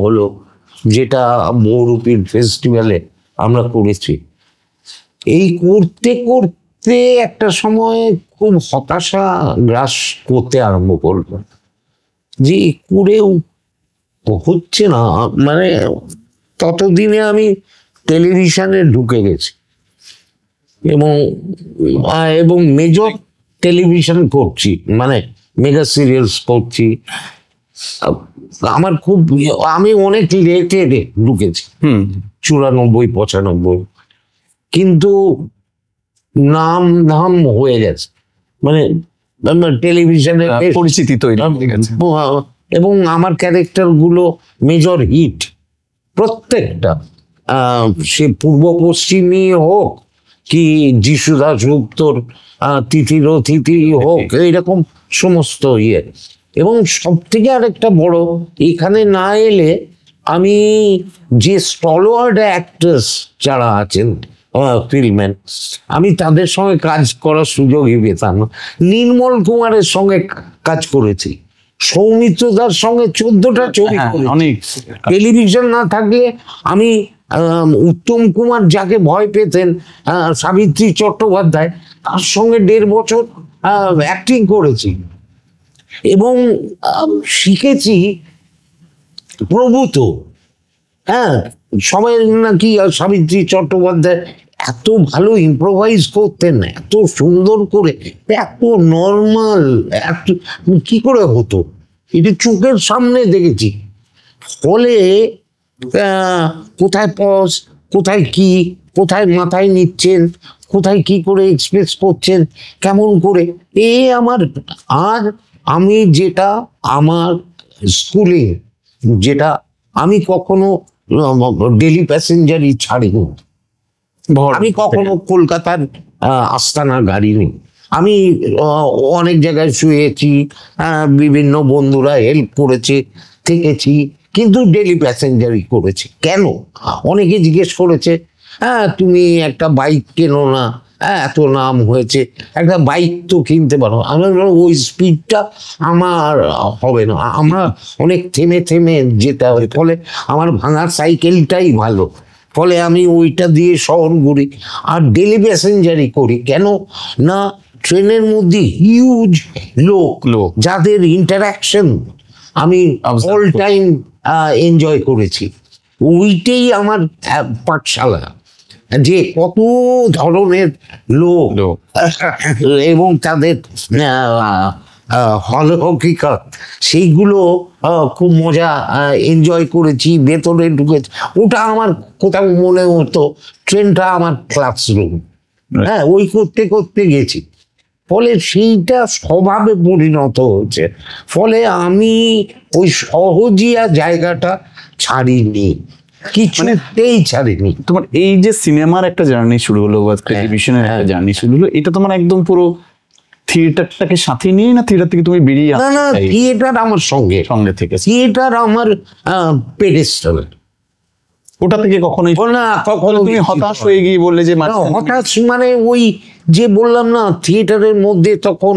হলো, যেটা বহুরূপীর ফেস্টিভ্যালে আমরা করেছি। এই করতে করতে একটা সময় খুব হতাশা গ্রাস করতে আরম্ভ করলো, যে করেও হচ্ছে না। মানে ততদিনে আমি টেলিভিশনে ঢুকে গেছি এবং মেজর টেলিভিশন করছি, মানে মেগা সিরিয়ালস করছি। আমার খুব, আমি অনেক লেটে ঢুকেছি, 94-95, কিন্তু নাম ধাম হয়ে গেছে, মানে টেলিভিশনে পরিচিতি তৈরি হয়ে গেছে। এবং আমার ক্যারেক্টার গুলো মেজর হিট প্রত্যেকটা, সে পূর্ব পশ্চিমী হোক কি যিশু দাশগুপ্তর তিথির অতিথি হোক, এইরকম সমস্ত ইয়ে। এবং সব থেকে আরেকটা বড়, এখানে না এলে আমি যে স্টলওয়ার্ড অ্যাক্ট্রেস যারা আছেন ফিল্মের, আমি তাদের সঙ্গে কাজ করার সুযোগই পেতাম না। নির্মল কুমারের সঙ্গে কাজ করেছি, সৌমিত্রদার সঙ্গে 14টা ছবি করেছি। টেলিভিশন না থাকলে আমি উত্তম কুমার যাকে ভয় পেতেন, সাবিত্রী চট্টোপাধ্যায়, তার সঙ্গে 1.5 বছর অ্যাক্টিং করেছি এবং শিখেছি প্রভূত। সবাই নাকি সাবিত্রী চট্টোপাধ্যায় এত ভালো ইম্প্রোভাইজ করতেন, এত সুন্দর করে, এত নর্মাল, এত কি করে হতো, এটা চোখের সামনে দেখেছি। ফলে কোথায় পজ, কোথায় কি, কোথায় মাথায় নিচ্ছেন, কোথায় কি করে এক্সপ্রেস করছেন, কেমন করে, আমার। আর আমি যেটা আমার স্কুলে, যেটা আমি কখনো ডেলি প্যাসেঞ্জারই ছাড়িনি, আমি কখনো কলকাতার আস্তানা গাড়ি নেই, আমি অনেক জায়গায় শুয়েছি, বিভিন্ন বন্ধুরা হেল্প করেছে, থেকেছি, কিন্তু ডেলি প্যাসেঞ্জারই করেছি। কেন? অনেকে জিজ্ঞেস করেছে, তুমি একটা বাইক কেনো না, এত নাম হয়েছে, একটা বাইক তো কিনতে পারো। আমার ওই স্পিডটা আমার হবে না, আমরা অনেক থেমে থেমে যেতে হবে, ফলে আমার ভাঙা সাইকেলটাই ভালো, ফলে আমি ওইটা দিয়ে শহর ঘুরি। আর ডেলি প্যাসেঞ্জারই করি, কেন না ট্রেনের মধ্যে হিউজ লোক, যাদের ইন্টারাকশন আমি অল টাইম এনজয় করেছি। ওইটাই আমার পাঠশালা, যে কত ধরনের লোক এবং তাদের হকিকত, সেইগুলো খুব মজা এনজয় করেছি, ভেতরে ঢুকেছি। ওটা আমার কোথাও মনে হতো ট্রেনটা আমার ক্লাসরুম, ওই করতে করতে গেছি। ফলে সেইটা স্বভাবে পরিণত হচ্ছে, ফলে আমি ওই সহজিয়া জায়গাটা ছাড়িনি, কিছুতেই ছাড়িনি। তোমার এই যে সিনেমার একটা জার্নি শুরু হলো বা টেলিভিশনের একটা জার্নি শুরু হলো, এটা তোমার একদম পুরো থিয়েটারটাকে সাথে নিয়ে, না থিয়েটার থেকে তুমি বেরিয়ে আসো? না, থিয়েটার আমার সঙ্গে থেকে, থিয়েটার আমার পেডেস্টাল। ওটা থেকে কখনোই না, কখনো তুমি হতাশ হয়ে গিয়ে বললে যে হতাশ, মানে ওই যে বললাম না, থিয়েটারের মধ্যে তখন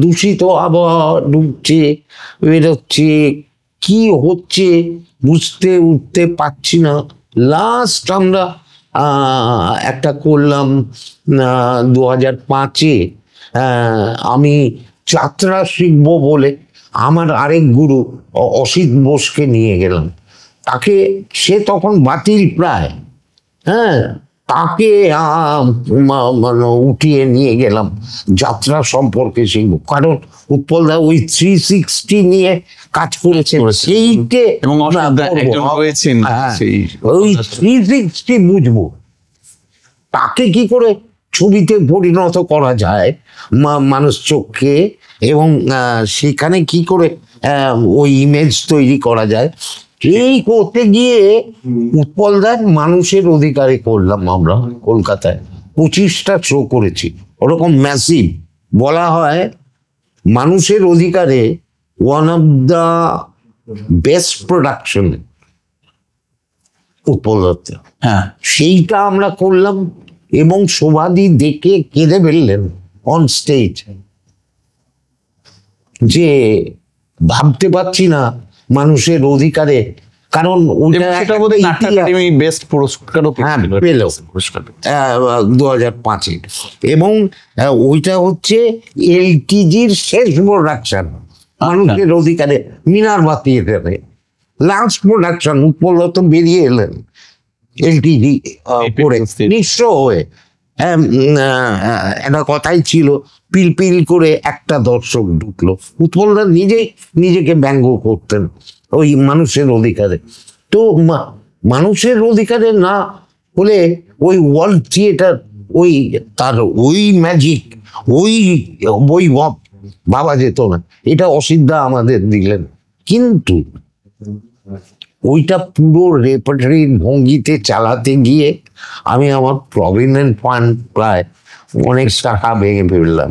দূষিত আবহাওয়া ঢুকছে, বেরোচ্ছে, কি হচ্ছে বুঝতে উঠতে পারছি না। লাস্ট আমরা একটা করলাম 2005-এ, আমি যাত্রা শিখবো বলে আমার আরেক গুরু অসিত বোসকে নিয়ে গেলাম। তাকে, সে তখন বাতিল প্রায়, তাকে উঠিয়ে নিয়ে গেলাম যাত্রা সম্পর্কে শিখবো, কারণ উৎপলদা ওই 360 নিয়ে কাজ করেছে, সেইটে ওই 360 বুঝবো, তাকে কি করে ছবিতে পরিণত করা যায় মানুষ চোখে, এবং সেখানে কি করে ওই ইমেজ তৈরি করা যায়, এই করতে গিয়ে উৎপলদার মানুষের অধিকারে করলাম আমরা কলকাতায়, 25টা শো করেছি, ওরকম ম্যাসিভ। বলা হয় মানুষের অধিকারে one of the best production Utpal Dutta, হ্যাঁ সেইটা আমরা করলাম এবং শোভাদি দেখে কেঁদে ফেললেন অন স্টেজ, যে ভাবতে পারছি না মানুষের অধিকারে, কারণ সেটা বোধহয় নাট্য একাডেমি বেস্ট পুরস্কারও পেল 2005 এবং ওইটা হচ্ছে এলটিজির শেষ প্রোডাকশন মানুষের অধিকারে, মিনার্ভা থিয়েটারে লাস্ট প্রোডাকশন। উৎপল দত্ত বেরিয়ে এলেন এলটিজি করে নিঃস্ব হয়ে। একটা কথাই ছিল, পিল পিল করে একটা দর্শক ঢুকলো। উৎপলদা নিজেই নিজেকে ব্যঙ্গ করতেন ওই মানুষের অধিকারে। তো মানুষের অধিকারে না হলে ওই ওয়ার্ল্ড থিয়েটার, ওই তার ওই ম্যাজিক, ওই বৈভব ভাবা যেত না। এটা অসিদ্ধা আমাদের দিলেন, কিন্তু ওইটা পুরো রেপার্টরির ভঙ্গিতে চালাতে গিয়ে আমি আমার প্রভিডেন্ট ফান্ড প্রায় অনেক টাকা ভেঙে ফেললাম।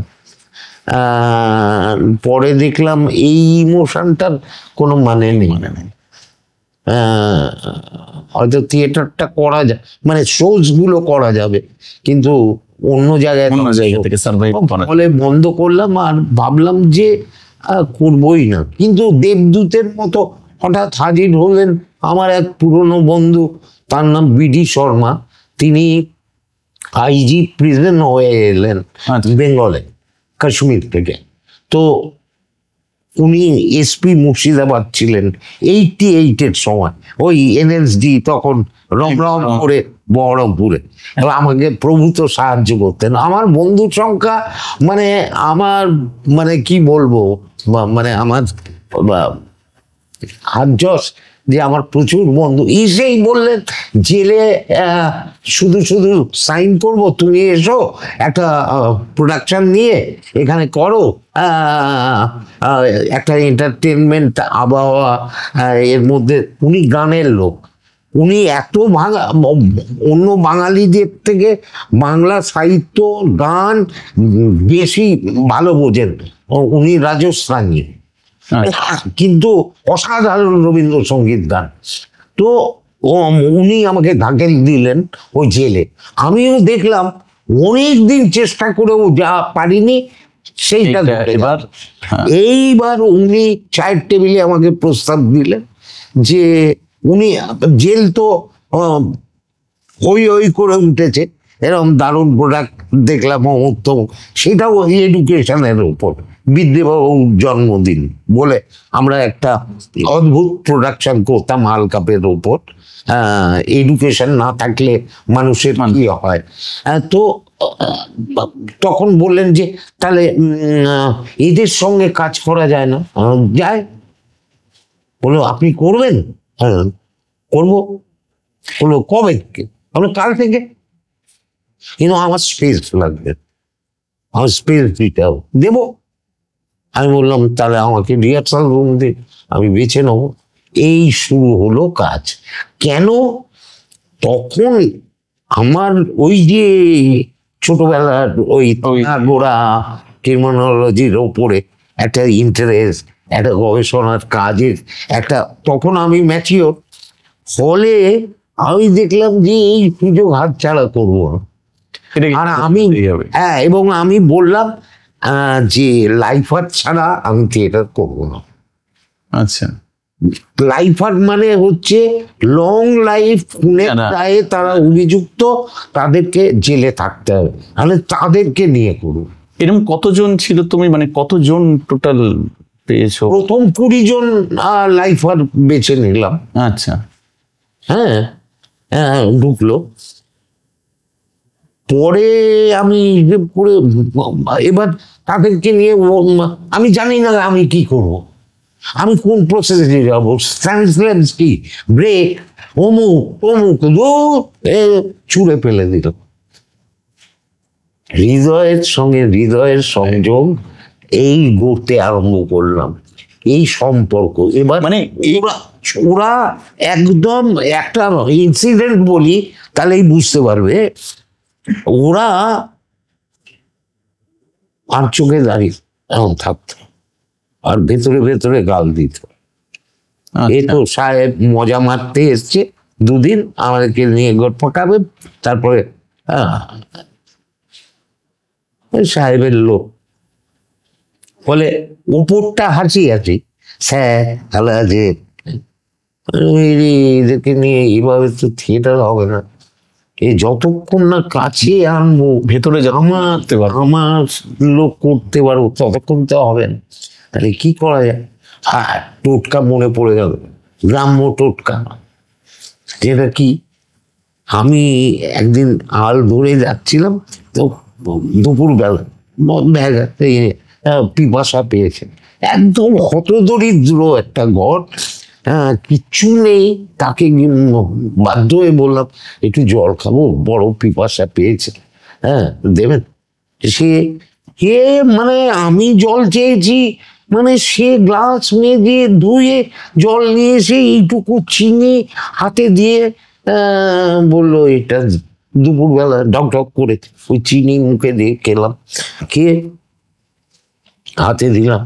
পরে দেখলাম এই ইমোশনটার কোনো মানে নেই। হয়তো থিয়েটারটা করা যায়, মানে শোজ গুলো করা যাবে, কিন্তু অন্য জায়গায় থেকে সার্ভাইভ ফলে বন্ধ করলাম। আর ভাবলাম যে করবই না। কিন্তু দেবদূতের মতো হঠাৎ হাজির হলেন আমার এক পুরনো বন্ধু, তার নাম বিডি শর্মা। তিনি আইজি প্রিজন হয়ে এলেন বেঙ্গলে, কাশ্মীর থেকে। তো উনি এসপি মুর্শিদাবাদ ছিলেন 88-এর সময়, ওই এনএসডি তখন রমরম করে বহরমপুরে, এবং আমাকে প্রভূত সাহায্য করতেন। আমার বন্ধু সংখ্যা মানে আমার মানে কি বলবো, মানে আমার হাজস যে আমার প্রচুর বন্ধু। এসেই বললেন জেলে শুধু শুধু সাইন করব, তুমি এসো একটা প্রোডাকশন নিয়ে এখানে করো, একটা এন্টারটেনমেন্ট আবহাওয়া এর মধ্যে। উনি গানের লোক, উনি এত অন্য বাঙালিদের থেকে বাংলা সাহিত্য গান বেশি ভালো বোঝেন। উনি রাজস্থানী, কিন্তু অসাধারণ রবীন্দ্রসঙ্গীত গান। তো উনি আমাকে ঢাকেল দিলেন ওই জেলে। আমিও দেখলাম অনেক দিন চেষ্টা করেও যা পারিনি সেইটা। এইবার উনি চায়ের টেবিলে আমাকে প্রস্তাব দিলেন যে উনি জেল তো ওই করে উঠেছে, এরকম দারুণ প্রোডাক্ট দেখলাম উত্তম, সেটাও এডুকেশনের উপর। বিদ্যাবাবুর জন্মদিন বলে আমরা একটা অদ্ভুত প্রোডাকশন করতাম ওয়ার্ল্ড কাপের উপর। এডুকেশন না থাকলে মানুষের কি হয়। তো তখন বললেন যে তাহলে এদের সঙ্গে কাজ করা যায় না? যায়। বললো আপনি করবেন? হ্যাঁ করবো। বললো কবে থেকে? বললো কাল থেকে। কিন্তু আমার স্পেস লাগবে, আমার স্পেস দিতে হবে, দেবো। আমি বললাম তাহলে আমাকে রিহার্সাল রুম দিয়ে আমি বেছে নেব। এই শুরু হলো কাজ। কেন? তখন আমার ওই যে ছোটবেলার ওই গোড়া টেকনোলজির ওপরে একটা ইন্টারেস্ট, একটা গবেষণার কাজের একটা, তখন আমি ম্যাচিওর। ফলে আমি দেখলাম যে এই সুযোগ হাতছাড়া করবো না। আর আমি এবং আমি বললাম যে লাইফ আর্ট ছাড়া আমি থিয়েটার করবো না। আচ্ছা, লাইফ আর্ট মানে হচ্ছে লং লাইফ, দায়ে তারা অভিযুক্ত, তাদেরকে জেলে থাকতে হবে, তাহলে তাদেরকে নিয়ে করুন। এরকম কতজন ছিল তুমি, মানে কতজন টোটাল পেয়েছো? প্রথম 20 জন লাইফ আর্ট বেছে নিলাম। আচ্ছা, হ্যাঁ ঢুকলো। পরে আমি করে এবার তাদেরকে নিয়ে আমি জানি না আমি কি করব, আমি কোন প্রসেসে যাবো, ট্রান্সলেন্স কি, ব্রেক, অমুক অমুক ছুঁড়ে ফেলে দিল। হৃদয়ের সঙ্গে হৃদয়ের সংযোগ এই গড়তে আরম্ভ করলাম, এই সম্পর্ক। এবার মানে ওরা একদম একটা ইনসিডেন্ট বলি তাহলেই বুঝতে পারবে। ওরা আর চোখে দাঁড়িয়ে এমন থাকতো। আর ভেতরে ভেতরে গাল দিত। এ তো সাহেব মজা মারতে এসছে, দুদিন আমাদেরকে নিয়ে গোট পাকাবে, তারপরে সাহেবের লোক বলে উপরটা হাসি হাসি, স্যার ভালো আছে, এদেরকে নিয়ে এইভাবে তো থিয়েটার হবে না, এই যতক্ষণ না কাছে আনবো ভেতরে আমার লোক করতে পারবো ততক্ষণ তো হবে না। তাহলে কি করা যায়? হ্যাঁ, টোটকা মনে পড়ে গেল, গ্রাম্য টোটকা। যেটা কি, আমি একদিন আল ধরে যাচ্ছিলাম, তো দুপুরবেলা পিপাসা পেয়েছে, একদম হতদরিদ্র একটা ঘর, কিচ্ছু নেই, তাকে বাধ্য হয়ে বললাম একটু জল খাবো, বড় পিপাসা পেয়েছে, দেবেন? সে মানে আমি জল চেয়েছি, মানে সে গ্লাস মেজে ধুয়ে জল নিয়ে এসে এইটুকু চিনি হাতে দিয়ে বললো এটা দুপুরবেলা ঢক ঢক করে ওই চিনি মুখে দিয়ে খেলাম, খেয়ে হাতে দিলাম,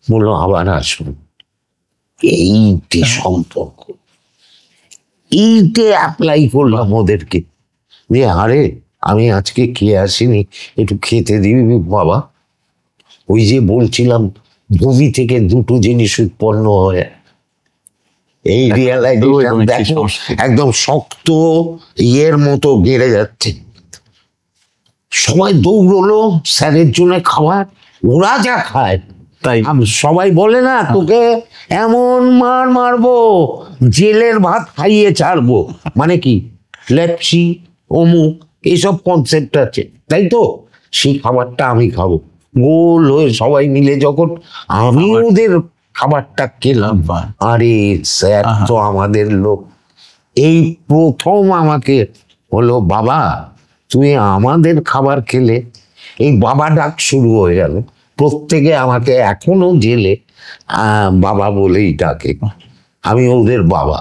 বললো আবার আসুন। এইটে সম্পর্ক, এইটে অ্যাপ্লাই করলাম ওদেরকে, যে আরে আমি আজকে খেয়ে আসিনি, একটু খেতে দিবি বাবা। ওই যে বলছিলাম ভূমি থেকে দুটো জিনিস উৎপন্ন হয়, এই রিয়ালাইজেশন দেখো একদম শক্ত ইয়ের মতো গেড়ে যাচ্ছে। সবাই দৌড়লো স্যারের জন্য খাবার, ওরা যা খায় তাই সবাই বলে না তোকে এমন মারবো, জেলের ভাত খাইয়ে ছাড়বো, মানে কি লেপসি অমুক এইসব কনসেপ্ট আছে, তাই তো? সেই খাবারটা আমি খাবো, গোল হয়ে সবাই মিলে যখন আমি ওদের খাবারটা খেলাম, আরে স্যার তো আমাদের লোক। এই প্রথম আমাকে বললো বাবা তুমি আমাদের খাবার খেলে, এই বাবা ডাক শুরু হয়ে গেল। প্রত্যেকে আমাকে এখনো জেলে বাবা বলেই ডাকে, আমি ওদের বাবা।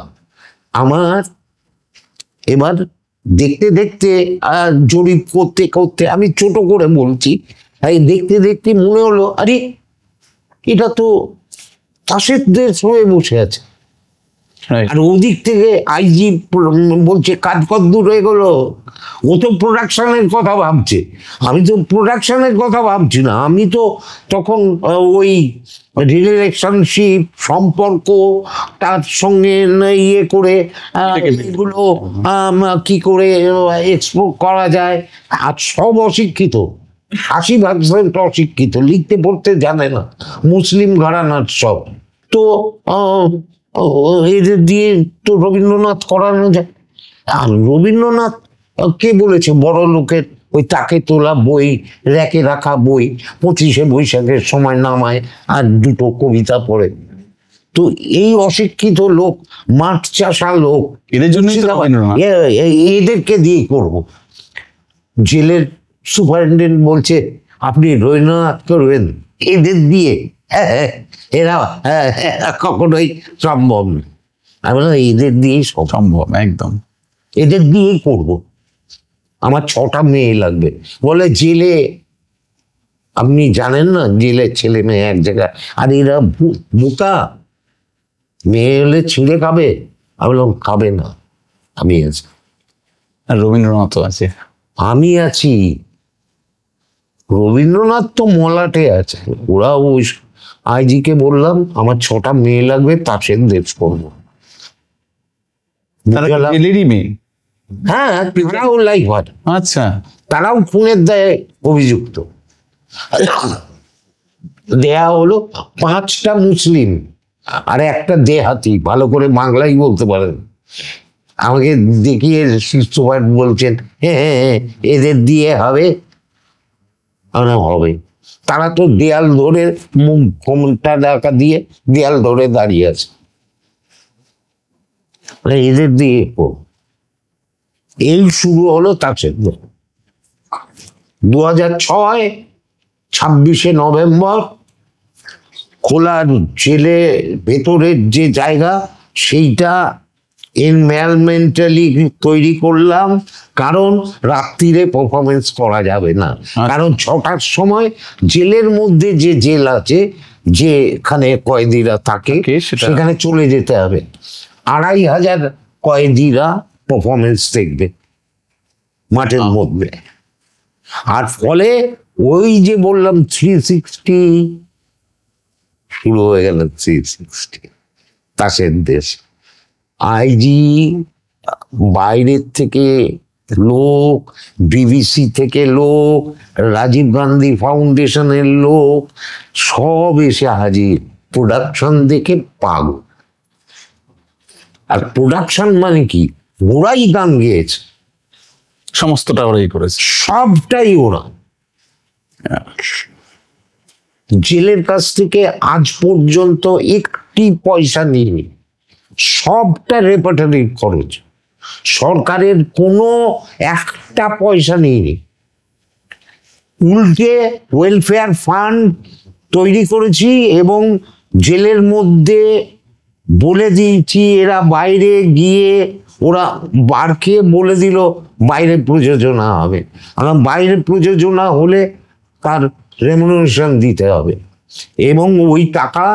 আমার এবার দেখতে দেখতে জরিপ করতে করতে, আমি ছোট করে বলছি, দেখতে দেখতে মনে হলো আরে এটা তো চাষের দেশ হয়ে বসে আছে, আর ওদিক থেকে আইজি বলছে কাজ কত দূর হয়ে গেলো, ও তো প্রোডাকশনের কথা ভাবছে, আমি তো প্রোডাকশনের কথা ভাবছি না। আমি তো তখন ওই রিলেশনশিপ সম্পর্ক তার সঙ্গে ইয়ে করে এগুলো কি করে এক্সপ্লোর করা যায়। আর সব অশিক্ষিত, 80% অশিক্ষিত, লিখতে পড়তে জানে না, মুসলিম ঘরানার সব। তো এদের দিয়ে তো রবীন্দ্রনাথ করানো যায়। আর রবীন্দ্রনাথ কে বলেছে বড় লোকের ওই তাকে তোলা বই, র্যাকে রাখা বই 25শে বৈশাখের সময় নামায় আর দুটো কবিতা পড়ে। তো এই অশিক্ষিত লোক, মাঠ চাষা লোক, এদের জন্য এদেরকে দিয়ে করবো। জেলের সুপারিনটেন্ডেন্ট বলছে আপনি রবীন্দ্রনাথ করবেন এদের দিয়ে? এরা কখনোই সম্ভব না। আমি বললাম এদের দিয়েই সম্ভব, একদম এদের দিয়েই করবো। আমার 6টা মেয়ে লাগবে। বলে জেলে আপনি জানেন না, জেলের ছেলে মেয়ে এক জায়গায়, আর এরা বোকা, মেয়ে হলে ছিঁড়ে খাবে। আমি বললাম খাবে না, আমি আছি। আর রবীন্দ্রনাথ আছে, আমি আছি। রবীন্দ্রনাথ তো মলাটে আছে, ওরা ওই আইজিকে বললাম আমার 6টা মেয়ে লাগবে, তাসের দেশ করবো। হ্যাঁ, তারাও লাইফ, আচ্ছা, তারাও খুনের দায়ে অভিযুক্ত। দেয়া হলো 5টা মুসলিম আর একটা দেহাতি, ভালো করে বাংলাই বলতে পারেন। আমাকে দেখিয়ে সুপার বলছেন হ্যাঁ এদের দিয়ে হবে, হবে। তারা তো দেয়াল ধরে মুখ ঘোমটা ডাকা দিয়ে দেয়াল ধরে দাঁড়িয়ে আছে, এদের দিয়ে এই শুরু হলো তাছে। 2006 26শে নভেম্বর খোলার জেলে ভেতরের যে জায়গা সেইটা এনভায়রনমেন্টালি তৈরি করলাম, কারণ রাত্রিরে পারফরমেন্স করা যাবে না। কারণ 6টার সময় জেলের মধ্যে যে জেল আছে যেখানে কয়েদিরা থাকে সেটা- সেখানে চলে যেতে হবে। 2,500 কয়েদিরা পারফরমেন্স দেখবে মাঠের মধ্যে। আর ফলে ওই যে বললাম 360 শুরু হয়ে গেল। 360 তাসের দেশ। আইজি বাইরের থেকে লোক, বিবিসি থেকে লোক, রাজীব গান্ধী ফাউন্ডেশনের লোক সব এসে হাজির। প্রোডাকশন দেখে পাগল। আর প্রোডাকশন মানে কি, ওরাই গান গেয়েছে, সমস্তটা ওরাই করেছে। সবটাই ওরা। জেলের কাছ থেকে আজ পর্যন্ত একটি পয়সা নিইনি, সবটা রেপার্টরি খরচ, সরকারের কোনো একটা পয়সা নিইনি। উল্টে ওয়েলফেয়ার ফান্ড তৈরি করেছি এবং জেলের মধ্যে বলে দিয়েছি, এরা বাইরে গিয়ে ওরা বার খেয়ে বলে দিল বাইরে প্রযোজনা হবে। আমার বাইরে প্রযোজনা হলে তার রেমুনারেশন দিতে হবে, এবং ওই টাকা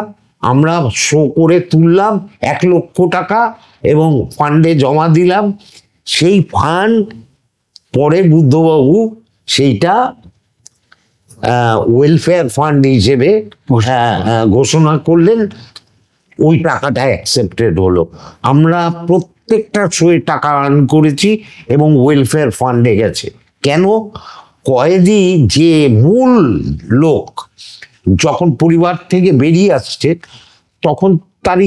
আমরা শো করে তুললাম 1 লক্ষ টাকা এবং ফান্ডে জমা দিলাম। সেই ফান্ড পরে বুদ্ধবাবু সেইটা ওয়েলফেয়ার ফান্ড হিসেবে ঘোষণা করলেন। ওই টাকাটা অ্যাকসেপ্টেড হলো। আমরা প্রত্যেকটা শোয়ে টাকা আর্ন করেছি এবং ওয়েলফেয়ার ফান্ডে গেছে। কেন? কয়েদি যে মূল লোক যখন পরিবার থেকে বেরিয়ে আসছে তখন তার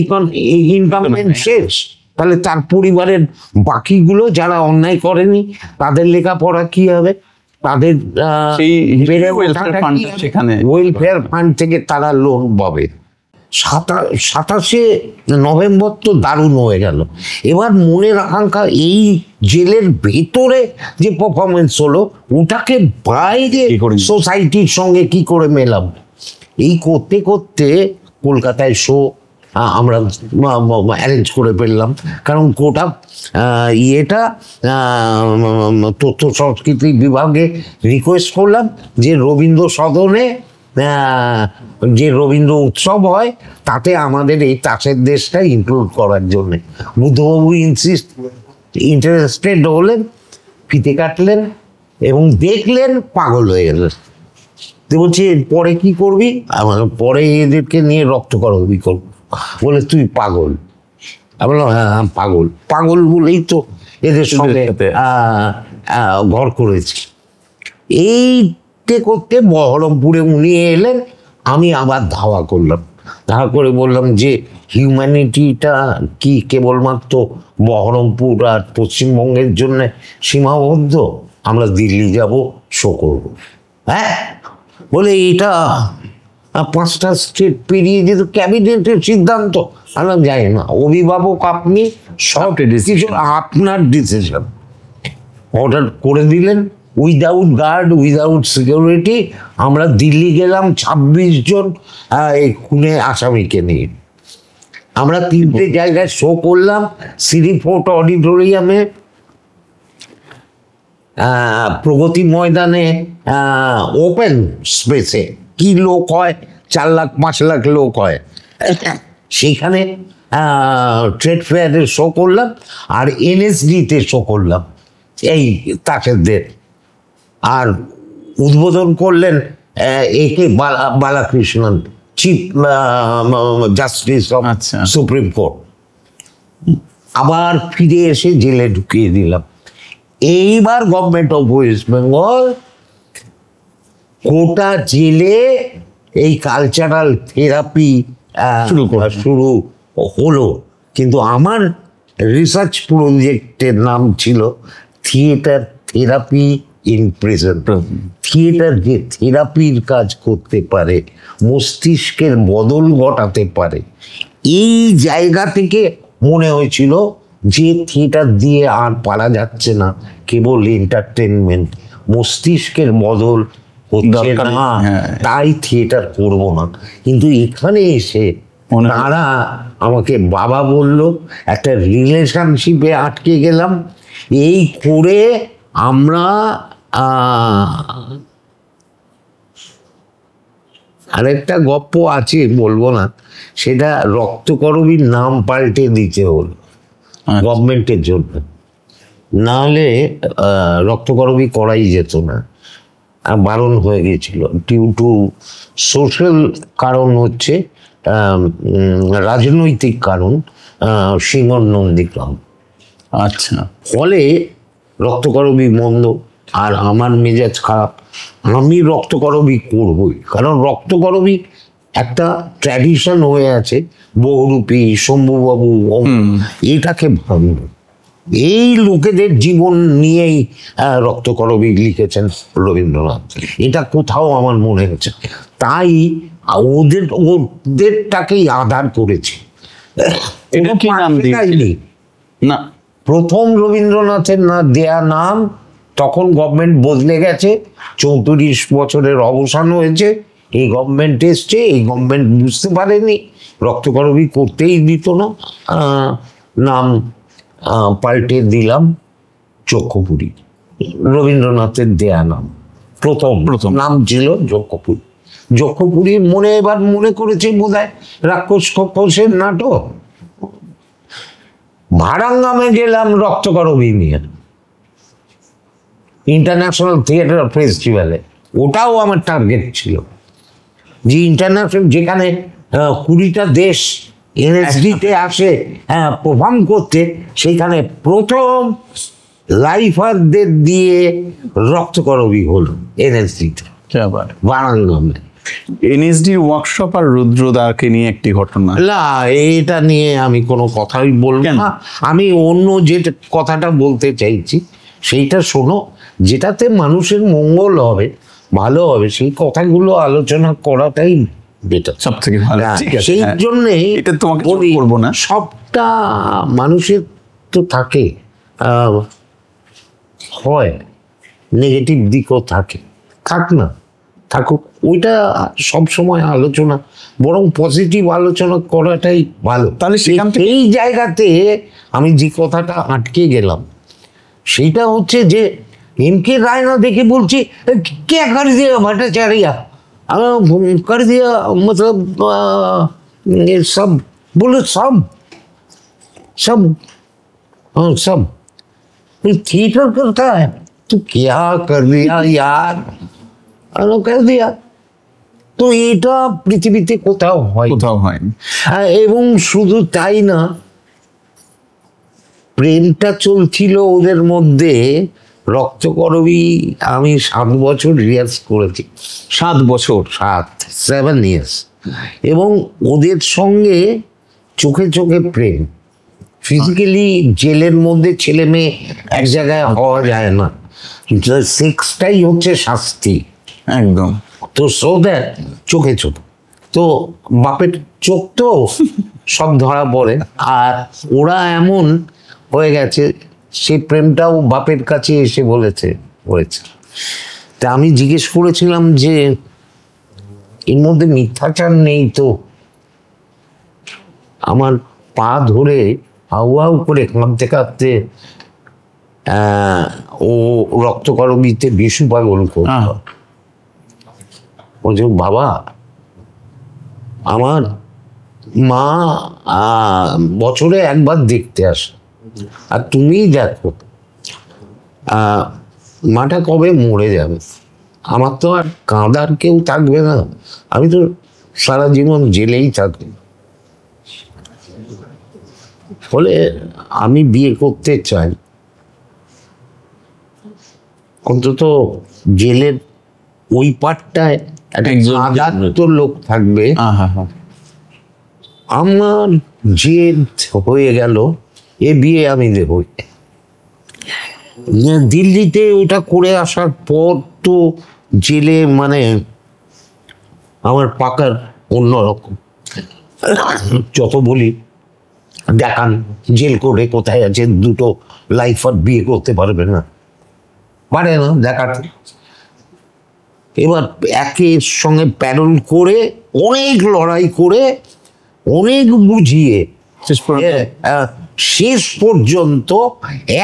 ইনকাম শেষ, তাহলে তার পরিবারের বাকিগুলো যারা অন্যায় করেনি তাদের লেখাপড়া কি হবে, তাদের ওয়েলফেয়ার ফান্ড থেকে তারা লোন পাবে। 27শে নভেম্বর তো দারুণ হয়ে গেল। এবার মনের আকাঙ্ক্ষা, এই জেলের ভেতরে যে পারফরমেন্স হলো ওটাকে বাইরে সোসাইটির সঙ্গে কি করে মেলাম। এই করতে করতে কলকাতায় শো আমরা অ্যারেঞ্জ করে ফেললাম, কারণ গোটা ইয়েটা তথ্য সংস্কৃতি বিভাগে রিকোয়েস্ট করলাম যে রবীন্দ্র সদনে যে রবীন্দ্র উৎসব হয় তাতে আমাদের এই তাসের দেশটা ইনক্লুড করার জন্যে। বুদ্ধবাবু ইন্টারেস্টেড হলেন, ফিতে কাটলেন এবং দেখলেন, পাগল হয়ে গেলেন। তো বলছি পরে কি করবি? আমার পরে এদেরকে নিয়ে রক্ত করবি করবো। বলে তুই পাগল? আমি বললাম হ্যাঁ পাগল। পাগল বলেই তো এদের সঙ্গে ঘর করেছি। এইতে করতে বহরমপুরে উনি এলেন, আমি আবার ধাওয়া করলাম। ধাওয়া করে বললাম যে হিউম্যানিটিটা কি কেবলমাত্র বহরমপুর আর পশ্চিমবঙ্গের জন্য সীমাবদ্ধ? আমরা দিল্লি যাব, শো করবো। হ্যাঁ বলে এটা 5টা স্টেট পেরিয়ে যেত, ক্যাবিনেটের সিদ্ধান্ত। আমি জানি না, অভিভাবক আপনি, সব কিছু আপনার ডিসিশন। অর্ডার করে দিলেন, উইদাউট গার্ড, উইদাউট সিকিউরিটি আমরা দিল্লি গেলাম 26 জন এই খুনে আসামিকে নিয়ে। আমরা 3টে জায়গায় শো করলাম, সিরি ফোর্ট অডিটোরিয়ামে, প্রগতি ময়দানে, ওপেন স্পেসে। কি লোক হয়, 4 লাখ 5 লাখ লোক হয় সেইখানে। ট্রেড ফেয়ারে শো করলাম আর এনএসডিতে শো করলাম এই তাসেরদের। আর উদ্বোধন করলেন একে Balakrishnan, chief justice of supreme court. আবার ফিরে এসে জেলে ঢুকিয়ে দিলাম। এইবার গভর্নমেন্ট অফ ওয়েস্ট বেঙ্গল গোটা জেলে এই কালচারাল থেরাপি শুরু হলো। কিন্তু আমার রিসার্চ প্রজেক্টের নাম ছিল theatre therapy in prison. Theatre যে থেরাপির কাজ করতে পারে, মস্তিষ্কের বদল ঘটাতে পারে, এই জায়গা থেকে মনে হয়েছিল যে থিয়েটার দিয়ে আর পারা যাচ্ছে না, কেবল এন্টারটেনমেন্ট, মস্তিষ্কের বদল হচ্ছে না, তাই থিয়েটার করবো না। কিন্তু এখানে এসে তারা আমাকে বাবা বলল, একটা রিলেশনশিপে আটকে গেলাম। এই করে আমরা আরেকটা গপ্প আছে, বলবো না, সেটা রক্তকরবীর নাম পাল্টে দিতে হলো গভর্নমেন্টের জন্য, নাহলে রক্তকরবী করাই যেত না, বারণ হয়ে গেছিল ডিউ টু সোশ্যাল কারণ, হচ্ছে রাজনৈতিক কারণ, সিঙ্গর নন্দীগ্রাম। আচ্ছা, ফলে রক্তকরবী বন্ধ, আর আমার মেজাজ খারাপ, আমি রক্তকরবী করবই, কারণ রক্তকরবী একটা ট্র্যাডিশন হয়ে আছে, বহুরূপী শম্ভুবাবু, এটাকে ভাঙব। এই লোকেদের জীবন নিয়েই রক্তকরবী লিখেছেন রবীন্দ্রনাথ, এটা কোথাও আমার মনে হচ্ছে, তাই ওদেরটাকেই আধার করেছে। এটা কি নাম দিয়েছিলেন? না, প্রথম রবীন্দ্রনাথের না দেয়া নাম, তখন গভর্নমেন্ট বদলে গেছে, 34 বছরের অবসান হয়েছে, এই গভর্নমেন্ট এসছে, এই গভর্নমেন্ট বুঝতে পারেনি, রক্তকরবী করতেই দিত না, নাম পাল্টে দিলাম চক্ষুপুরী। রবীন্দ্রনাথের দেয়া নাম, প্রথম নাম ছিল চক্ষুপুরী। চক্ষুপুরী এবার মনে করেছে বোধহয় রাক্ষস খক্ষসের নাটক। ভারাঙ্গামে গেলাম রক্তকরবী নিয়ে, ইন্টারন্যাশনাল থিয়েটার ফেস্টিভ্যালে, ওটাও আমার টার্গেট ছিল, যে ইন্টারন্যাশনাল, যেখানে 20টা দেশ এনএসডিতে আসে পারফর্ম করতে, সেখানে প্রথম লাইফারদের দিয়ে রক্তকরবী হলো এনএসডিতে, বারাঙ্গমে। এনএসডি ওয়ার্কশপ আর রুদ্রদাকে নিয়ে একটি ঘটনা। না, এটা নিয়ে আমি কোনো কথাই বলবো না, আমি অন্য যে কথাটা বলতে চাইছি সেইটা শোনো, যেটাতে মানুষের মঙ্গল হবে, ভালো হবে, সেই কথাগুলো আলোচনা করাটাই বেটার, সব থেকে ভালো। সেই জন্যে এটা তোমাকে বলবো না, সবটা মানুষের তো থাকে, হয় নেগেটিভ দিকও থাকে, থাক না থাকুক, ওইটা সবসময় আলোচনা, বরং পজিটিভ আলোচনা করাটাই ভালো। তাহলে এই জায়গাতে আমি যে কথাটা আটকে গেলাম, সেইটা হচ্ছে যে এমকে রায়না দেখে বলছি কে কর দিয়া ভট্টাচার্য, कर दिया, मतलब ये सब बोलो, सब सब हाँ सब थिएटर करता है, तो क्या कर दिया यार, कर दिया। তো এটা পৃথিবীতে কোথাও হয়নি। এবং শুধু তাই না, প্রেমটা চলছিল ওদের মধ্যে। রক্তকরবী আমি 7 বছর রিয়াজ করেছি, 7 বছর, 7 ইয়ার্স, এবং ওদের সঙ্গে চোখে চোখে প্রেম। ফিজিক্যালি জেলের মধ্যে ছেলে মেয়ে এক জায়গায় হওয়া যায় না, সেক্সটাই হচ্ছে শাস্তি একদম। তো সো দ্যাট চোখে চোখ, তো বাপের চোখ তো সব ধরা পড়ে, আর ওরা এমন হয়ে গেছে, সে প্রেমটাও বাপের কাছে এসে বলেছে হয়েছে। তা আমি জিজ্ঞেস করেছিলাম যে এর মধ্যে মিথ্যাচার নেই তো? আমার পা ধরে হাউ হাউ করে কাঁদতে কাঁদতে ও রক্তকরবীতে বিশু পাগল করত। বলছে বাবা, আমার মা বছরে একবার দেখতে আসে, আর তুমিই দেখো মাটা কবে মরে যাবে, আমার তো আর কাঁদার কেউ থাকবে না, আমি তো সারা জীবন জেলেই থাকবো। ফলে আমি বিয়ে করতে চাই, অন্তত জেলের ওই পাটটায় একটা তো লোক থাকবে। আমার জেদ হয়ে গেল, এ বিয়ে আমি দেবো। দিল্লিতে ওটা করে আসার পর তো জেলে মানে আমার পাকার অন্যরকম, যত বলি দেখান জেল করে কোথায় আছে, দুটো লাইফার বিয়ে করতে পারবে না, পারে না দেখাতে। এবার একের সঙ্গে প্যারোল করে, অনেক লড়াই করে, অনেক বুঝিয়ে শেষ পর্যন্ত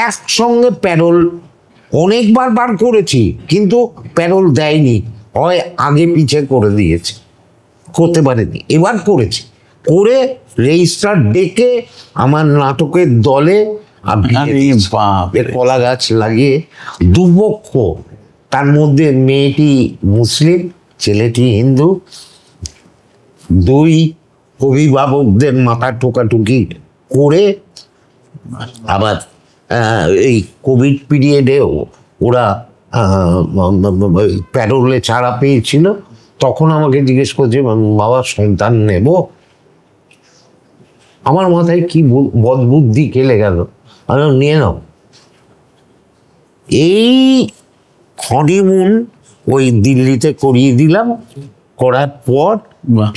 একসঙ্গে প্যারোল অনেকবার বার করেছি, কিন্তু প্যারোল দেয়নি, হয় আগে পিছে করে দিয়েছে। করতে পারেনি, এবার করেছে। করে রেজিস্ট্রার ডেকে আমার নাটকের দলে কলা গাছ লাগিয়ে দুপক্ষ, তার মধ্যে মেয়েটি মুসলিম, ছেলেটি হিন্দু, দুই অভিভাবকদের মাথা টোকাটুকি করে, আবার এই কোভিড পিরিয়ডেও ওরা প্যারোলে ছাড়া পেয়েছিল, তখন আমাকে জিজ্ঞেস করছে বাবা সন্তান নেব। আমার মাথায় কি বদবুদ্ধি খেলে গেল, আমি নিয়ে নাও। এই হনিমুন ওই দিল্লিতে করিয়ে দিলাম, করার পর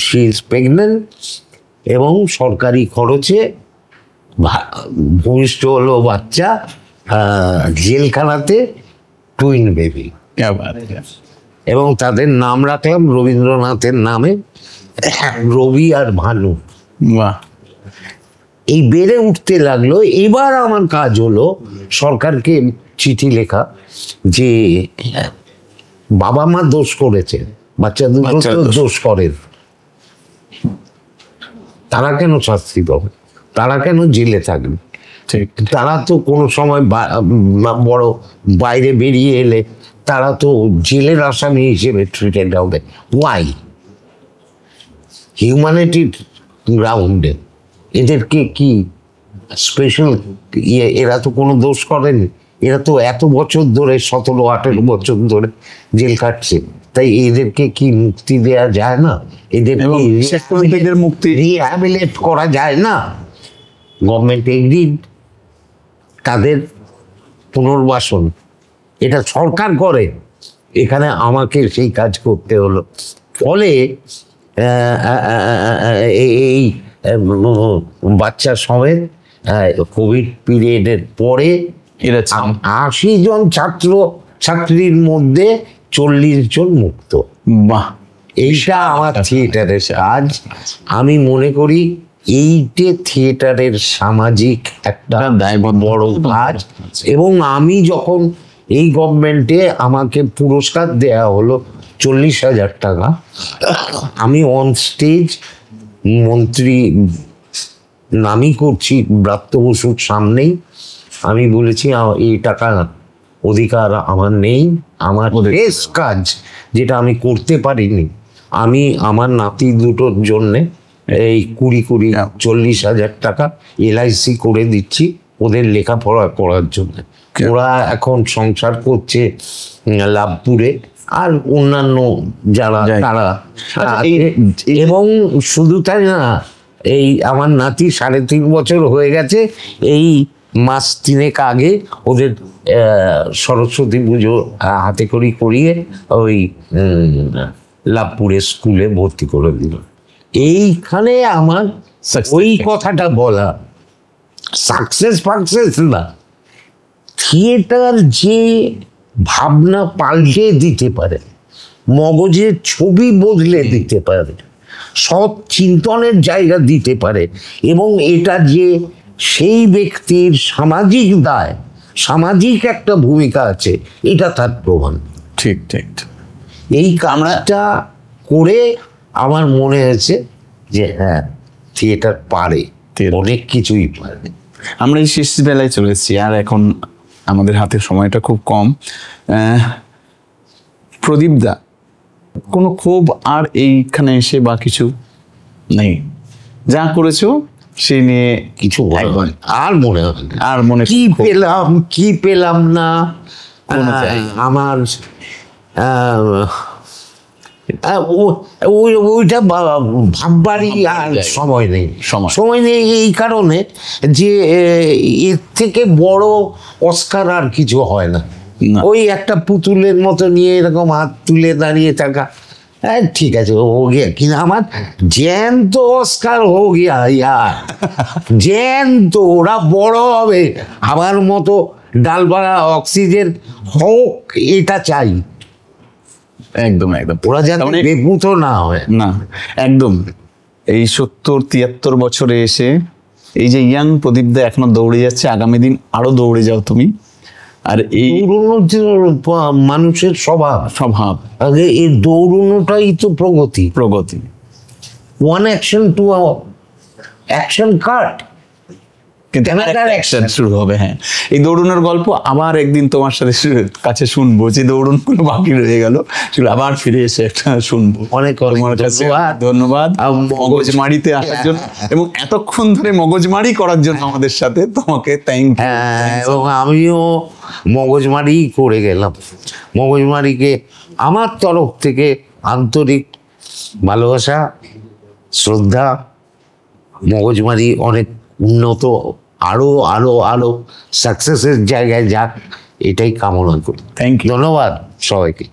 শি ইজ প্রেগনেন্ট এবং সরকারি খরচে ভূমিষ্ঠ হলো বাচ্চা জেলখানাতে, টুইন বেবি। এবং তাদের নাম রাখলাম রবীন্দ্রনাথের নামে, রবি আর ভানু। এই বেড়ে উঠতে লাগলো। এবার আমার কাজ হলো সরকারকে চিঠি লেখা যে বাবা মা দোষ করেছে, বাচ্চা দুটো তো দোষ করে, তারা কেন শাস্তি পাবে, তারা কেন জেলে থাকবে, তারা তো কোনো সময় বড় বাইরে বেরিয়ে এলে তারা তো জেলের আসামি হিসেবে ট্রিটেড হবে। ওয়াই? হিউম্যানিটির গ্রাউন্ডে এদেরকে কি স্পেশাল এরা তো কোনো দোষ করেনি, এরা তো এত বছর ধরে 17-18 বছর ধরে জেল কাটছে, তাই এদেরকে কি মুক্তি দেয়া যায় না? এদের মুক্তি রিহ্যাবিলিটেট করা যায় না? গভর্নমেন্ট এগ্রিড তাদের পুনর্বাসন, এটা সরকার করে, এখানে আমাকে সেই কাজ করতে হলো। ফলে এই বাচ্চা সমেত কোভিড পিরিয়ডের পরে 80 জন ছাত্র ছাত্রীর মধ্যে 40 জন মুক্ত। বাহ, এইটা আমার থিয়েটারের কাজ। আমি মনে করি এইটে থিয়েটারের সামাজিক একটা বড় কাজ। এবং আমি যখন এই গভর্নমেন্টে আমাকে পুরস্কার দেয়া হলো 40,000 টাকা, আমি অন স্টেজ মন্ত্রী নামই করছি ব্রাত্য বসুর সামনেই, আমি বলেছি এই টাকা অধিকার আমার নেই, আমার শেষ কাজ যেটা আমি করতে পারিনি, আমি আমার নাতি দুটোর জন্যে এই 40,000 টাকা LIC করে দিচ্ছি ওদের লেখাপড়া করার জন্য। ওরা এখন সংসার করছে লাভপুরে, আর অন্যান্য যারা তারা, এবং শুধু তাই না, এই আমার নাতি 3.5 বছর হয়ে গেছে, এই মাস 3 আগে ওদের সরস্বতী পুজো হাতে করি করিয়ে ওই লাভপুরের স্কুলে ভর্তি করে দিল। এইখানে আমার ওই কথাটা বলা, সাকসেস না, থিয়েটার যে ভাবনা পাল্টে দিতে পারে, মগজের ছবি বদলে দিতে পারে, সৎ চিন্তনের জায়গা দিতে পারে, এবং এটা যে সেই ব্যক্তির সামাজিক দায়, সামাজিক একটা ভূমিকা আছে, এটা তার প্রমাণ। ঠিক ঠিক। এই কাজটা করে আমার মনে হয়েছে যে হ্যাঁ, থিয়েটার পারে, অনেক কিছুই পারে। আমরা এই শেষ বেলায় চলে এসেছি, আর এখন আমাদের হাতে সময়টা খুব কম। প্রদীপ দা, কোনো ক্ষোভ আর এইখানে এসে বা কিছু নেই? যা করেছো সে নিয়ে কিছু আর মনে হয়, আর মনে কি পেলাম না, আমার ওইটা ভাববারই আর সময় নেই। সময় নেই এই কারণে যে এর থেকে বড় অস্কার আর কিছু হয় না। ওই একটা পুতুলের মতো নিয়ে এরকম হাত তুলে দাঁড়িয়ে থাকা, হ্যাঁ ঠিক আছে হো গিয়া, কিন্তু আমার জ্যান্ত অস্কার হো গিয়া ইয়ার, জ্যান্ত, ওরা বড় হবে, আমার মতো ডালপালা অক্সিজেন হোক, এটা চাই। একদম একদম, ওরা যাতে বেভূত না হয়। না একদম, এই 70-73 বছরে এসে এই যে ইয়াং প্রদীপদা এখনো দৌড়ে যাচ্ছে, আগামী দিন আরো দৌড়ে যাও তুমি। আর এই মানুষের স্বভাব, স্বভাব আগে এই দৌড়ানোটাই তো প্রগতি। one action to a action cut. কিন্তু Another অ্যাকশন শুরু হবে। হ্যাঁ, এই দৌড়ানোর গল্প আবার একদিন তোমার সাথে কাছে শুনবো, যে দৌড়নগুলো বাকি রয়ে গেল সেগুলো আবার ফিরে এসে একটা শুনবো। অনেক তোমার কাছে ধন্যবাদ। ধন্যবাদ মগজমারিতে আসার হ্যাঁ। জন্য এবং এতক্ষণ ধরে মগজমারি করার জন্য আমাদের সাথে, তোমাকে থ্যাংক ইউ। এবং আমিও মগজমারি করে গেলাম। মগজমারিকে আমার তরফ থেকে আন্তরিক ভালোবাসা, শ্রদ্ধা। মগজমারি অনেক উন্নত, আরো আরো আরো সাকসেসের জায়গায় যাক, এটাই কামনা করি। Thank you. ধন্যবাদ সবাইকে।